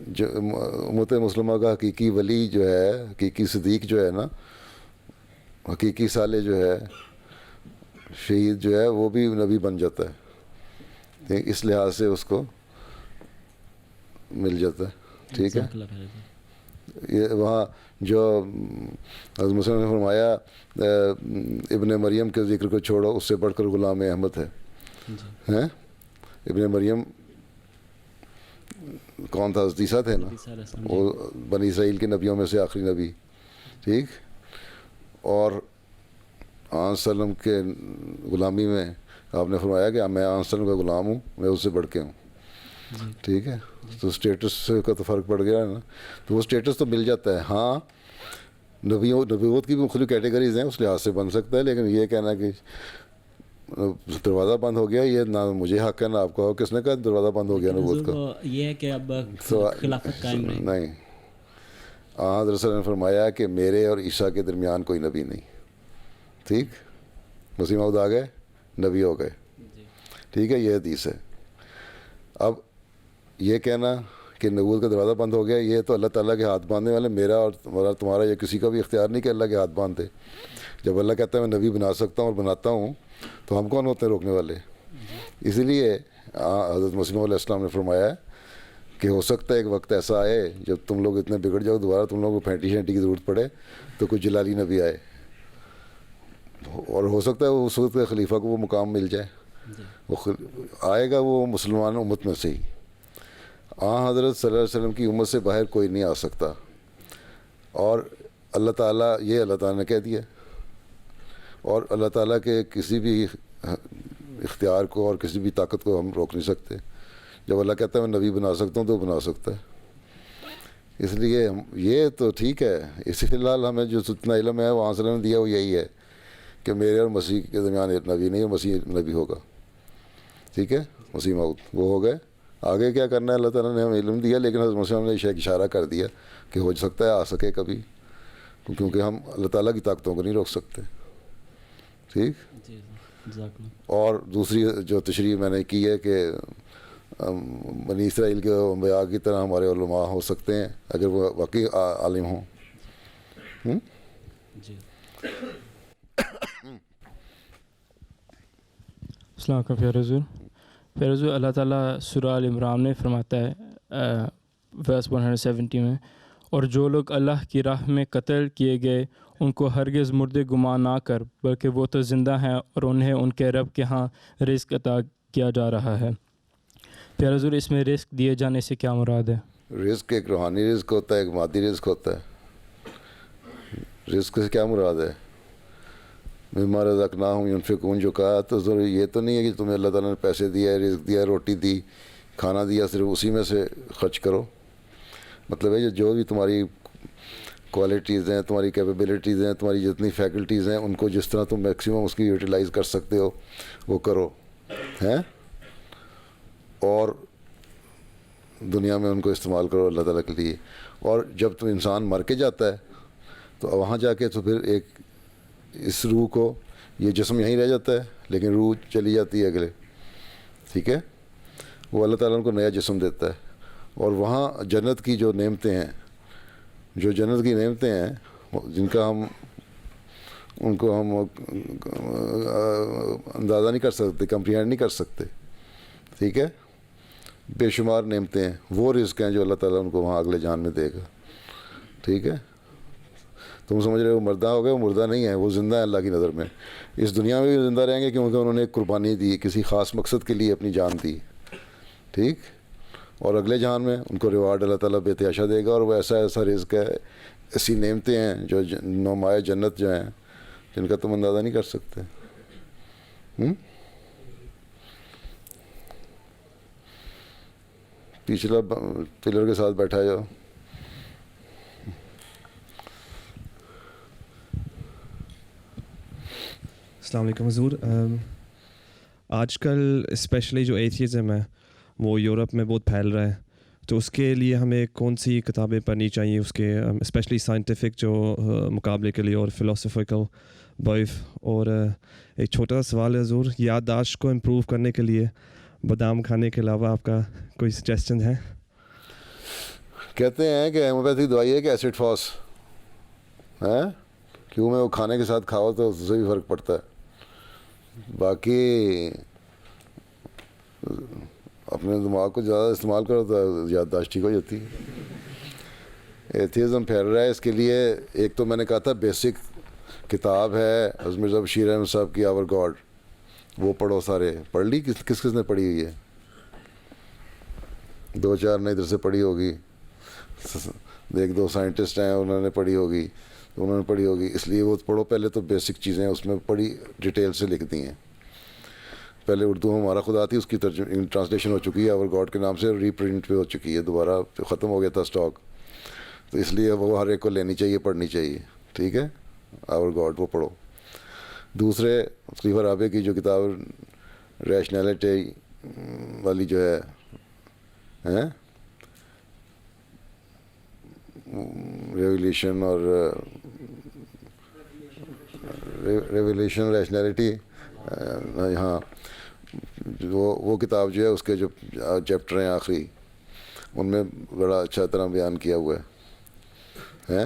جو امت مسلمہ کا حقیقی ولی جو ہے، حقیقی صدیق جو ہے نا، حقیقی صالح جو ہے، شہید جو ہے، وہ بھی نبی بن جاتا ہے. اس لحاظ سے اس کو مل جاتا ہے. ٹھیک ہے. یہ وہاں جو حضرت مسلم نے فرمایا ابن مریم کے ذکر کو چھوڑو، اس سے بڑھ کر غلام احمد ہے. ہیں ابن مریم کون تھا؟ حضرت عیسیٰ تھے نا، وہ بنی اسرائیل کے نبیوں میں سے آخری نبی. ٹھیک. اور آن وسلم کے غلامی میں آپ نے فرمایا کہ میں آن وسلم کا غلام ہوں، میں اس سے بڑھ کے ہوں. ٹھیک ہے. تو اسٹیٹس کا تو فرق پڑ گیا ہے نا. تو وہ اسٹیٹس تو مل جاتا ہے. ہاں نبوت کی بھی مختلف کیٹیگریز ہیں، اس لحاظ سے بن سکتا ہے. لیکن یہ کہنا کہ دروازہ بند ہو گیا، یہ نہ مجھے حق ہے نہ آپ کو. کس نے کہا دروازہ بند ہو گیا نبوت کا؟ یہ ہے کہ اب خلافت قائم رہے. نہیں. حضرت صلی اللہ علیہ وسلم نے فرمایا کہ میرے اور عیسیٰ کے درمیان کوئی نبی نہیں. ٹھیک. مسیح موعود آ گئے، نبی ہو گئے. ٹھیک ہے. یہ حدیث ہے. اب یہ کہنا کہ نبوت کا دروازہ بند ہو گیا، یہ تو اللہ تعالیٰ کے ہاتھ باندھنے والے، میرا اور تمہارا یا کسی کا بھی اختیار نہیں کہ اللہ کے ہاتھ باندھ دے. جب اللہ کہتا ہے میں نبی بنا سکتا ہوں اور بناتا ہوں، تو ہم کون ہوتے ہیں روکنے والے؟ اس لیے حضرت مسیح علیہ السلام نے فرمایا کہ ہو سکتا ہے ایک وقت ایسا آئے جب تم لوگ اتنے بگڑ جاؤ، دوبارہ تم لوگوں کو پھینٹی شینٹی کی ضرورت پڑے تو کوئی جلالی نبی آئے، اور ہو سکتا ہے اس وقت کے خلیفہ کو وہ مقام مل جائے. وہ آئے گا وہ مسلمان امت میں سے ہی. حضرت صلی اللہ علیہ وسلم کی امت سے باہر کوئی نہیں آ سکتا. اور اللہ تعالیٰ، یہ اللہ تعالیٰ نے کہہ دیا، اور اللہ تعالیٰ کے کسی بھی اختیار کو اور کسی بھی طاقت کو ہم روک نہیں سکتے. جب اللہ کہتا ہے میں نبی بنا سکتا ہوں تو بنا سکتا ہے. اس لیے یہ تو ٹھیک ہے. اسی فی الحال ہمیں جو اتنا علم ہے وہ وہاں سے دیا وہ یہی ہے کہ میرے اور مسیح کے درمیان ایک نبی نہیں ہے، مسیح نبی ہوگا. ٹھیک ہے. مسیح موعود وہ ہو گئے. آگے کیا کرنا ہے اللہ تعالیٰ نے ہمیں علم دیا، لیکن حضرت مسلم نے اشارہ کر دیا کہ ہو سکتا ہے آ سکے کبھی، کیونکہ ہم اللہ تعالیٰ کی طاقتوں کو نہیں روک سکتے. ٹھیک. اور دوسری جو تشریح میں نے کی ہے کہ بنی اسرائیل کے انبیاء کی طرح ہمارے علماء ہو سکتے ہیں اگر وہ واقعی عالم ہوں. السلام علیکم پیارے حضور. پیارے حضور، اللہ تعالیٰ سورہ آل عمران میں فرماتا ہے ورس 170 میں، اور جو لوگ اللہ کی راہ میں قتل کیے گئے ان کو ہرگز مردے گمان نہ کر، بلکہ وہ تو زندہ ہیں اور انہیں ان کے رب کے ہاں رزق عطا کیا جا رہا ہے. پیارے حضور، اس میں رزق دیے جانے سے کیا مراد ہے؟ رزق ایک روحانی رزق ہوتا ہے، ایک مادی رزق ہوتا ہے. رزق سے کیا مراد ہے؟ مما رزقناہم ینفقون جو کہا تو ضروری یہ تو نہیں ہے کہ تمہیں اللہ تعالیٰ نے پیسے دیا ہے، رزق دیا ہے، روٹی دی، کھانا دیا، صرف اسی میں سے خرچ کرو. مطلب ہے جو بھی تمہاری کوالٹیز ہیں، تمہاری کیپیبلٹیز ہیں، تمہاری جتنی فیکلٹیز ہیں، ان کو جس طرح تم میکسیمم اس کی یوٹیلائز کر سکتے ہو وہ کرو ہیں، اور دنیا میں ان کو استعمال کرو اللہ تعالیٰ کے لیے. اور جب تو انسان مر کے جاتا ہے تو وہاں جا کے تو پھر ایک اس روح کو، یہ جسم یہیں رہ جاتا ہے لیکن روح چلی جاتی ہے اگلے، ٹھیک ہے، وہ اللہ تعالیٰ ان کو نیا جسم دیتا ہے. اور وہاں جنت کی جو نعمتیں ہیں، جو جنت کی نعمتیں ہیں جن کا ان کو ہم اندازہ نہیں کر سکتے، کمپریہینڈ نہیں کر سکتے، ٹھیک ہے، بے شمار نعمتیں ہیں، وہ رزق ہیں جو اللہ تعالیٰ ان کو وہاں اگلے جان میں دے گا. ٹھیک ہے، تم سمجھ رہے ہو مردہ ہو گئے، وہ مردہ نہیں ہے، وہ زندہ ہے اللہ کی نظر میں. اس دنیا میں بھی زندہ رہیں گے کیونکہ انہوں نے ایک قربانی دی، کسی خاص مقصد کے لیے اپنی جان دی. ٹھیک، اور اگلے جہان میں ان کو ریوارڈ اللہ تعالیٰ بے تحاشا دے گا. اور وہ ایسا ایسا رزق ہے، ایسی نعمتیں ہیں جو نمایاں جنت جو ہیں جن کا تم اندازہ نہیں کر سکتے. پچھلا پلر کے ساتھ بیٹھا جاؤ. السلام علیکم حضور. آج کل اسپیشلی جو ایتھیزم ہے وہ یورپ میں بہت پھیل رہا ہے، تو اس کے لیے ہمیں کون سی کتابیں پڑھنی چاہیے اس کے اسپیشلی سائنٹیفک جو مقابلے کے لیے، اور فلاسفیکل بائف. اور ایک چھوٹا سا سوال ہے حضور، یادداشت کو امپروو کرنے کے لیے بادام کھانے کے علاوہ آپ کا کوئی سجیسشن ہے؟ کہتے ہیں کہ ہومیوپیتھک دوائی ہے کہ ایسڈ فاس ہے، کیوں میں وہ کھانے کے ساتھ کھاؤ تو اس سے بھی فرق پڑتا ہے. باقی اپنے دماغ کو زیادہ استعمال کرو تو یادداشت ٹھیک ہو جاتی ہے. ایتھیزم پھیل رہا ہے، اس کے لیے ایک تو میں نے کہا تھا بیسک کتاب ہے حضرت مرزا بشیر احمد صاحب کی آور گاڈ، وہ پڑھو. سارے پڑھ لی؟ کس کس نے پڑھی ہوئی ہے؟ 2-4 نے ادھر سے پڑھی ہوگی، ایک دو سائنٹسٹ ہیں انہوں نے پڑھی ہوگی، انہوں نے پڑھی ہوگی. اس لیے وہ پڑھو پہلے تو بیسک چیزیں اس میں بڑی ڈیٹیل سے لکھ دی ہیں. پہلے اردو میں ہمارا خدا تھی، اس کی ٹرانسلیشن ہو چکی ہے آور گاڈ کے نام سے، ری پرنٹ پہ ہو چکی ہے، دوبارہ ختم ہو گیا تھا اسٹاک، تو اس لیے وہ ہر ایک کو لینی چاہیے، پڑھنی چاہیے. ٹھیک ہے، آور گاڈ وہ پڑھو. دوسرے خلیفہ رابع کی جو کتاب ریشنلٹی والی جو ہے ریولیوشن اور ریولیوشن ریشنلٹی، ہاں وہ کتاب جو ہے اس کے جو چیپٹر ہیں آخری، ان میں بڑا اچھا طرح بیان کیا ہوا ہے،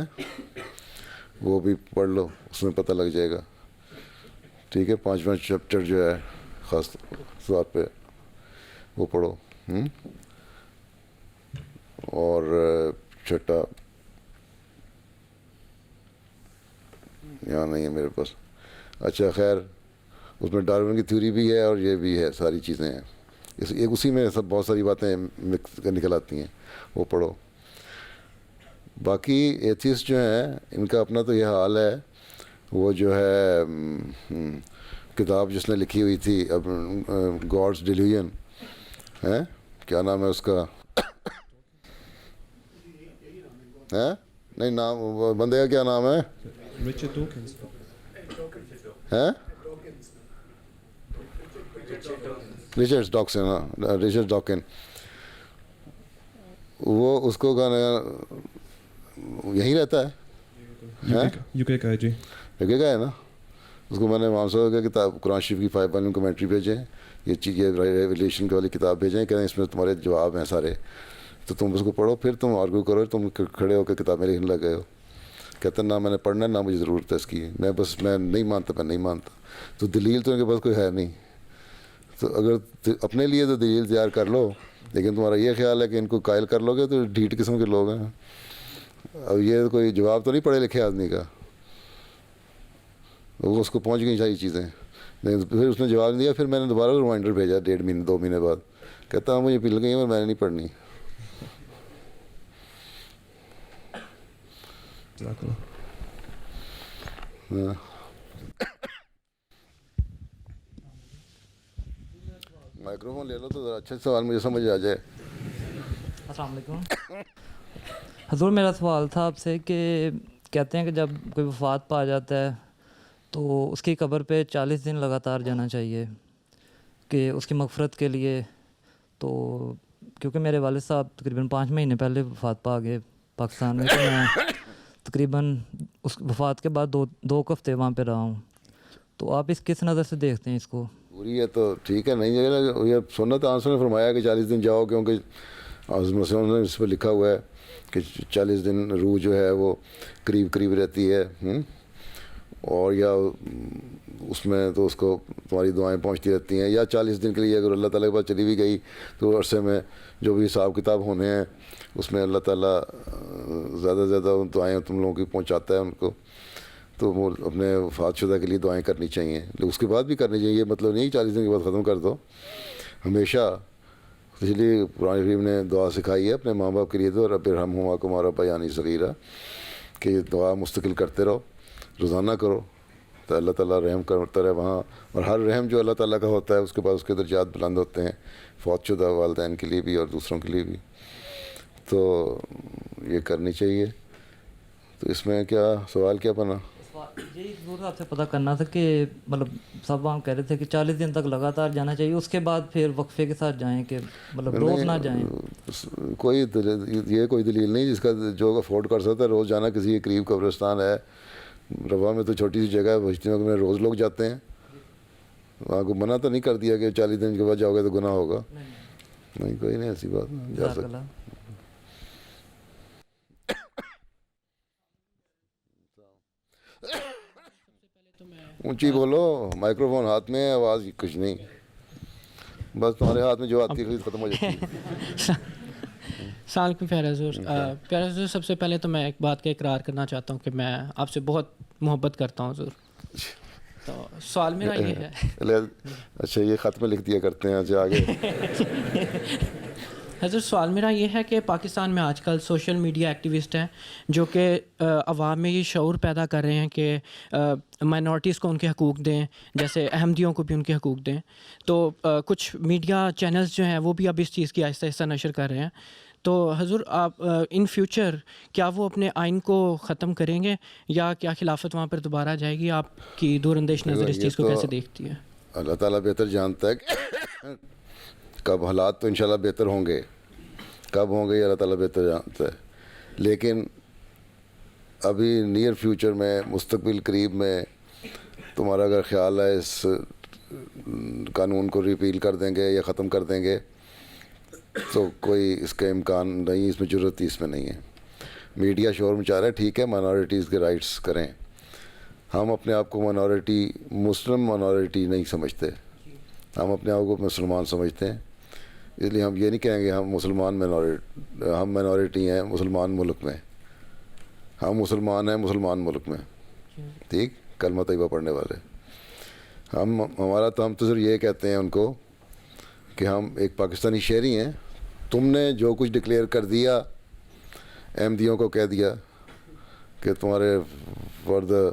وہ بھی پڑھ لو، اس میں پتہ لگ جائے گا. ٹھیک ہے، 5واں چیپٹر جو ہے خاص طور پہ وہ پڑھو. اور چھٹا یہاں نہیں ہے میرے پاس. اچھا خیر، اس میں ڈارون کی تھیوری بھی ہے اور یہ بھی ہے، ساری چیزیں ہیں. ایک اسی میں سب بہت ساری باتیں مکس نکل آتی ہیں، وہ پڑھو. باقی ایتھیسٹ جو ہیں ان کا اپنا تو یہ حال ہے. وہ جو ہے کتاب جس نے لکھی ہوئی تھی اب گاڈس ڈیلیوژن ہے، کیا نام ہے اس کا؟ نہیں نام بندے کا کیا نام ہے؟ رچرڈ ڈاکنز ہے، رچرڈ ڈاکسن. ہاں رچرڈ ڈاکن، وہ اس کو یہیں رہتا ہے، یو کے کا ہے. جی یو کے کا ہے نا. اس کو میں نے امام صاحب کی کتاب قرآن شریف کی 5 والی کمنٹری بھیجیں، یہ چیز یہ ریولیوشن کی والی کتاب بھیجیں، کہیں اس میں تمہارے جواب ہیں سارے، تو تم اس کو پڑھو، پھر تم آرگو کرو. تم کھڑے ہو کے کتابیں لکھنے لگ گئے ہو، کہتے ہیں نہ میں نے پڑھنا ہے نہ مجھے ضرورت ہے اس کی، میں نہیں مانتا، میں نہیں مانتا. تو دلیل تو ان کے پاس کوئی ہے نہیں. تو اگر اپنے لیے تو دلیل تیار کر لو، لیکن تمہارا یہ خیال ہے کہ ان کو قائل کر لو گے تو ڈھیٹ قسم کے لوگ ہیں. اب یہ کوئی جواب تو نہیں پڑھے لکھے آدمی کا، وہ اس کو پہنچ گئی ساری چیزیں. پھر اس نے جواب نہیں دیا، پھر میں نے دوبارہ ریمائنڈر بھیجا 1.5 مہینے 2 مہینے بعد، کہتا ہوں مجھے پل گئی اور میں نے نہیں پڑھنی. جزاک اللہ. مائکرو فون لے لو تو ذرا اچھے سوال مجھے سمجھ آ جائے. السلام علیکم حضور. میرا سوال تھا آپ سے کہ کہتے ہیں کہ جب کوئی وفات پا جاتا ہے تو اس کی قبر پہ 40 دن لگاتار جانا چاہیے کہ اس کی مغفرت کے لیے. تو کیونکہ میرے والد صاحب تقریباً 5 مہینے پہلے وفات پا گئے پاکستان میں, تو میں تقریباً اس وفات کے بعد دو ہفتے وہاں پہ رہا ہوں. تو آپ اس کس نظر سے دیکھتے ہیں اس کو؟ پوری ہے تو ٹھیک ہے, نہیں ہے یہ سنت آنسر نے فرمایا کہ 40 دن جاؤ, کیونکہ نے اس پہ لکھا ہوا ہے کہ 40 دن روح جو ہے وہ قریب قریب رہتی ہے, اور یا اس میں تو اس کو تمہاری دعائیں پہنچتی رہتی ہیں, یا 40 دن کے لیے اگر اللہ تعالیٰ کے پاس چلی بھی گئی تو عرصے میں جو بھی حساب کتاب ہونے ہیں اس میں اللہ تعالیٰ زیادہ سے زیادہ دعائیں تم لوگوں کی پہنچاتا ہے ان کو. تو وہ اپنے وفات شدہ کے لیے دعائیں کرنی چاہیے, لیکن اس کے بعد بھی کرنی چاہیے. یہ مطلب نہیں 40 دن کے بعد ختم کر دو, ہمیشہ. اس لیے قرآن کریم نے دعا سکھائی ہے اپنے ماں باپ کے لیے تو رب ارحمہما کما ربیانی صغیرا, کہ یہ دعا مستقل کرتے رہو, روزانہ کرو, تو اللہ تعالیٰ رحم کرتا رہے وہاں. اور ہر رحم جو اللہ تعالیٰ کا ہوتا ہے اس کے بعد اس کے درجات بلند ہوتے ہیں, فوت شدہ والدین کے لیے بھی اور دوسروں کے لیے بھی. تو یہ کرنی چاہیے. تو اس میں کیا سوال کیا بنا؟ یہی ضرور آپ سے پتہ کرنا تھا کہ مطلب سب وہاں کہہ رہے تھے کہ 40 دن تک لگاتار جانا چاہیے, اس کے بعد پھر وقفے کے ساتھ جائیں, کہ مطلب روز نہ جائیں. کوئی یہ کوئی دلیل نہیں. جس کا جو افورڈ کر سکتا ہے روز جانا. کسی کے قریب قبرستان ہے روا میں تو چھوٹی سی جگہ ہے, بجتیوں میں روز لوگ جاتے ہیں. وہاں کو منع تو نہیں کر دیا کہ 40 دن کے بعد جاؤ گے تو گناہ ہوگا. نہیں, کوئی نہیں ایسی بات, جا سکتے. اونچی بولو, مائکرو فون ہاتھ میں, آواز کچھ نہیں, بس تمہارے ہاتھ میں جو آتی ہے ختم ہو جاتی ہے. السلام علیکم پیارے حضور. پیارے حضور, سب سے پہلے تو میں ایک بات کا اقرار کرنا چاہتا ہوں کہ میں آپ سے بہت محبت کرتا ہوں حضور. تو سوال میرا یہ ہے. اچھا, یہ خط میں لکھ دیا کرتے ہیں. اچھا آگے. حضور سوال میرا یہ ہے کہ پاکستان میں آج کل سوشل میڈیا ایکٹیوسٹ ہیں جو کہ عوام میں یہ شعور پیدا کر رہے ہیں کہ مائنورٹیز کو ان کے حقوق دیں, جیسے احمدیوں کو بھی ان کے حقوق دیں. تو کچھ میڈیا چینلز جو ہیں وہ بھی اب اس چیز کی آہستہ آہستہ نشر کر رہے ہیں. تو حضور آپ ان فیوچر کیا وہ اپنے آئین کو ختم کریں گے, یا کیا خلافت وہاں پر دوبارہ آ جائے گی؟ آپ کی دور اندیش نظر اس چیز کو کیسے دیکھتی ہے؟ اللہ تعالیٰ بہتر جانتا ہے کہ کب حالات تو انشاءاللہ بہتر ہوں گے, کب ہوں گے یہ اللہ تعالیٰ بہتر جانتا ہے. لیکن ابھی نیئر فیوچر میں, مستقبل قریب میں تمہارا اگر خیال ہے اس قانون کو ریپیل کر دیں گے یا ختم کر دیں گے, تو کوئی اس کا امکان نہیں, اس میں ضرورت ہی اس میں نہیں ہے. میڈیا شور مچا رہا ہے, ٹھیک ہے, مائنورٹیز کے رائٹس کریں. ہم اپنے آپ کو مائنورٹی, مسلم مائنورٹی نہیں سمجھتے, ہم اپنے آپ کو مسلمان سمجھتے ہیں. اس لیے ہم یہ نہیں کہیں گے ہم مسلمان ہم مائنورٹی ہیں مسلمان ملک میں. ہم مسلمان ہیں مسلمان ملک میں, ٹھیک, کلمہ طیبہ پڑھنے والے. ہمارا تو ہم تو صرف یہ کہتے ہیں ان کو کہ ہم ایک پاکستانی شہری ہیں. تم نے جو کچھ ڈکلیئر کر دیا, احمدیوں کو کہہ دیا کہ تمہارے for the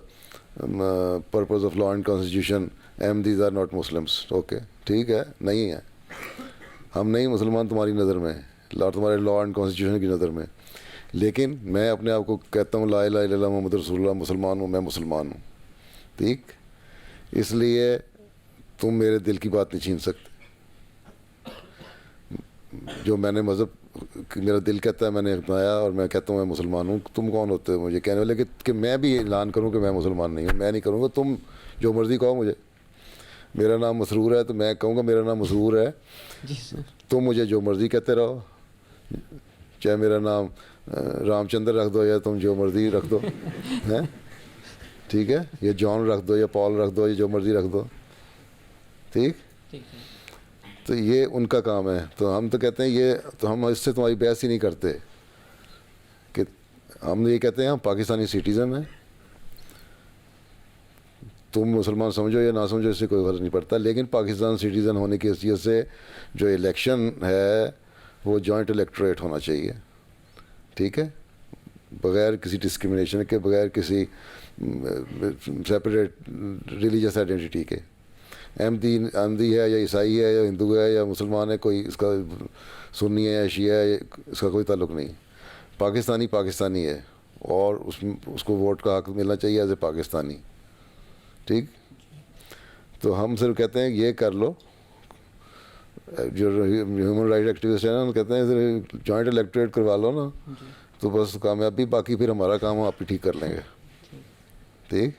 purpose of law and constitution Ahmadis are not Muslims. Okay, ٹھیک ہے, نہیں ہے, ہم نہیں مسلمان تمہاری نظر میں, تمہارے لا اینڈ کانسٹیٹیوشن کی نظر میں. لیکن میں اپنے آپ کو کہتا ہوں لا الہ الا اللہ محمد رسول اللہ, مسلمان ہوں, میں مسلمان ہوں, ٹھیک. اس لیے تم میرے دل کی بات نہیں چھین سکتے. جو میں نے مذہب, میرا دل کہتا ہے میں نے اپنایا اور میں کہتا ہوں میں مسلمان ہوں. تم کون ہوتے ہو مجھے کہنے والے کہ میں بھی اعلان کروں کہ میں مسلمان نہیں ہوں؟ میں نہیں کروں گا. تم جو مرضی کہو مجھے. میرا نام مسرور ہے تو میں کہوں گا میرا نام مسرور ہے. تم مجھے جو مرضی کہتے رہو, چاہے میرا نام رام چندر رکھ دو یا تم جو مرضی رکھ دو, ہیں, ٹھیک ہے, یا جان رکھ دو یا پال رکھ دو یا جو مرضی رکھ دو, ٹھیک. تو یہ ان کا کام ہے. تو ہم تو کہتے ہیں یہ, تو ہم اس سے تمہاری بحث ہی نہیں کرتے. کہ ہم یہ کہتے ہیں ہم پاکستانی سٹیزن ہیں, تم مسلمان سمجھو یا نہ سمجھو اس سے کوئی فرق نہیں پڑتا. لیکن پاکستان سٹیزن ہونے کی حیثیت سے جو الیکشن ہے وہ جوائنٹ الیکٹوریٹ ہونا چاہیے, ٹھیک ہے. بغیر کسی ڈسکرمنیشن کے, بغیر کسی سیپریٹ ریلیجس آئیڈینٹی کے. احمدی ہے یا عیسائی ہے یا ہندو ہے یا مسلمان ہے, کوئی اس کا سنی ہے یا شیعہ ہے, اس کا کوئی تعلق نہیں. پاکستانی پاکستانی ہے اور اس کو ووٹ کا حق ملنا چاہیے ایز اے پاکستانی. ٹھیک, تو ہم صرف کہتے ہیں یہ کر لو. جو ہیومن رائٹ ایکٹیوسٹ ہیں نا, ہم کہتے ہیں جوائنٹ الیکٹوریٹ کروا لو نا, تو بس کامیابی, باقی پھر ہمارا کام ہم آپ ہی ٹھیک کر لیں گے. ٹھیک,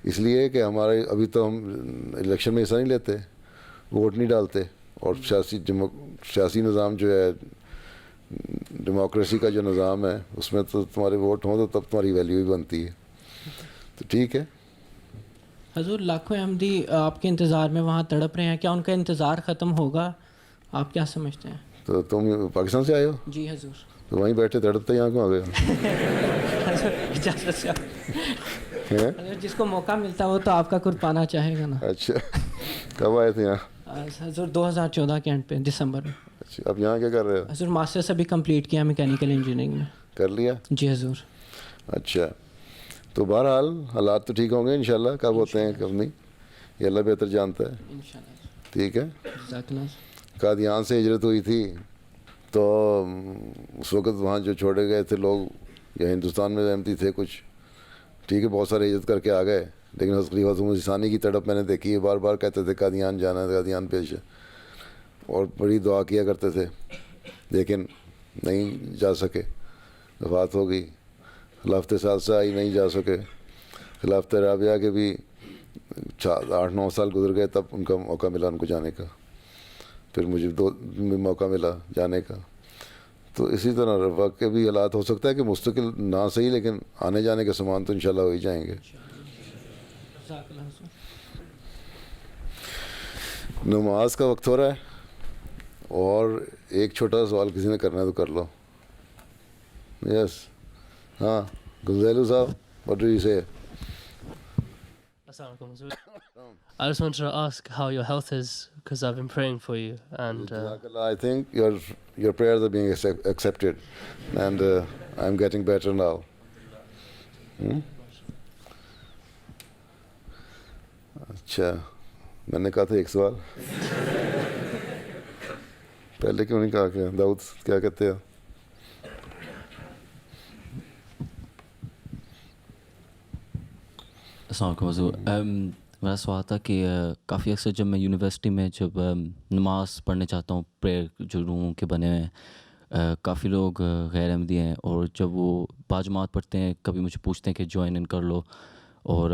اس لیے کہ ہمارے ابھی تو ہم الیکشن میں حصہ نہیں لیتے, ووٹ نہیں ڈالتے, اور سیاسی نظام جو ہے, ڈیموکریسی کا جو نظام ہے, اس میں تو تمہارے ووٹ ہوں تو تب تمہاری ویلیو بھی بنتی ہے. تو ٹھیک ہے. حضور لاکھوں احمدی آپ کے انتظار میں وہاں تڑپ رہے ہیں, کیا ان کا انتظار ختم ہوگا؟ آپ کیا سمجھتے ہیں؟ تو تم پاکستان سے آئے ہو؟ جی حضور. تو وہیں بیٹھے تڑپتے, یہاں کیوں آ گئے؟ جس کو موقع ملتا ہے وہ تو آپ کا قرب پانا چاہے گا نا. اچھا, کب آئے تھے یہاں؟ حضور 2014 کے اینڈ پہ, دسمبر میں. اچھا, اب یہاں کیا کر رہے ہو؟ حضور ماسٹرس ابھی کمپلیٹ کیا میکینیکل انجینئرنگ میں. کر لیا؟ جی حضور. اچھا, تو بہرحال حالات تو ٹھیک ہوں گے انشاءاللہ. کب ہوتے ہیں کب نہیں, یہ اللہ بہتر جانتا ہے. ٹھیک ہے. قادیان سے ہجرت ہوئی تھی تو اس وقت وہاں جو چھوڑے گئے تھے لوگ, یا ہندوستان میں احمدی تھے کچھ, ٹھیک ہے, بہت سارے ہجرت کر کے آ گئے, لیکن حضرت خلیفہ عثمان ثانی کی تڑپ میں نے دیکھی ہے. بار بار کہتے تھے قادیان جانا ہے, قادیان پیش ہے, اور بڑی دعا کیا کرتے تھے, لیکن نہیں جا سکے. وفات ہو گئی. خلافت ثالثہ آئی, نہیں جا سکے. خلافت رابعہ کے بھی 8-9 سال گزر گئے, تب ان کا موقع ملا ان کو جانے کا. پھر مجھے 2 موقع ملا جانے کا. تو اسی طرح وقت کے بھی حالات ہو سکتا ہے کہ مستقل نہ صحیح, لیکن آنے جانے کے سامان تو انشاءاللہ ہو ہی جائیں گے. نماز کا وقت ہو رہا ہے, اور ایک چھوٹا سوال کسی نے کرنا ہے تو کر لو. یس, ہاں, گنزیلو صاحب, what do you say? I just wanted to ask how your health is, because I've been praying for you, and I think your prayers are being accepted, and I'm getting better now. اچھا, میں نے کہا تھا ایک سوال, پہلے کیوں نہیں کہا؟ کہ داؤد کیا کہتے ہیں؟ السلام علیکم حضور. میرا سوال تھا کہ کافی اکثر جب میں یونیورسٹی میں جب نماز پڑھنے چاہتا ہوں, پریئر جو روموں کے بنے ہوئے ہیں, کافی لوگ غیر احمدی ہیں, اور جب وہ باجماعت پڑھتے ہیں کبھی مجھے پوچھتے ہیں کہ جوائن ان کر لو, اور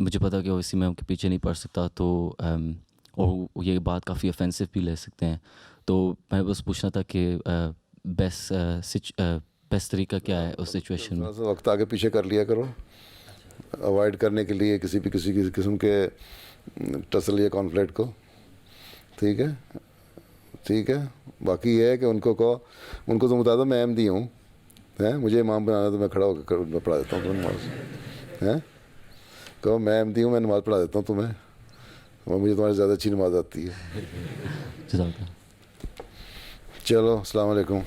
مجھے پتا کہ اسی میں ان کے پیچھے نہیں پڑھ سکتا, تو اور یہ بات کافی افینسو بھی لے سکتے ہیں. تو میں بس پوچھنا تھا کہ بیسٹ طریقہ کیا ہے اس سچویشن میں؟ وقت آگے پیچھے کر لیا کرو, اوائڈ کرنے کے لیے کسی قسم کے ٹسل یا کانفلکٹ کو. ٹھیک ہے, ٹھیک ہے. باقی یہ ہے کہ ان کو کہو, ان کو تو بتا دو میں احمدی ہوں, مجھے امام بنانا تو میں کھڑا ہو کے میں پڑھا دیتا ہوں تمہیں نماز. کہو میں احمدی ہوں, میں نماز پڑھا دیتا ہوں تمہیں, اور مجھے تمہاری زیادہ اچھی نماز آتی ہے. چلو, السلام علیکم.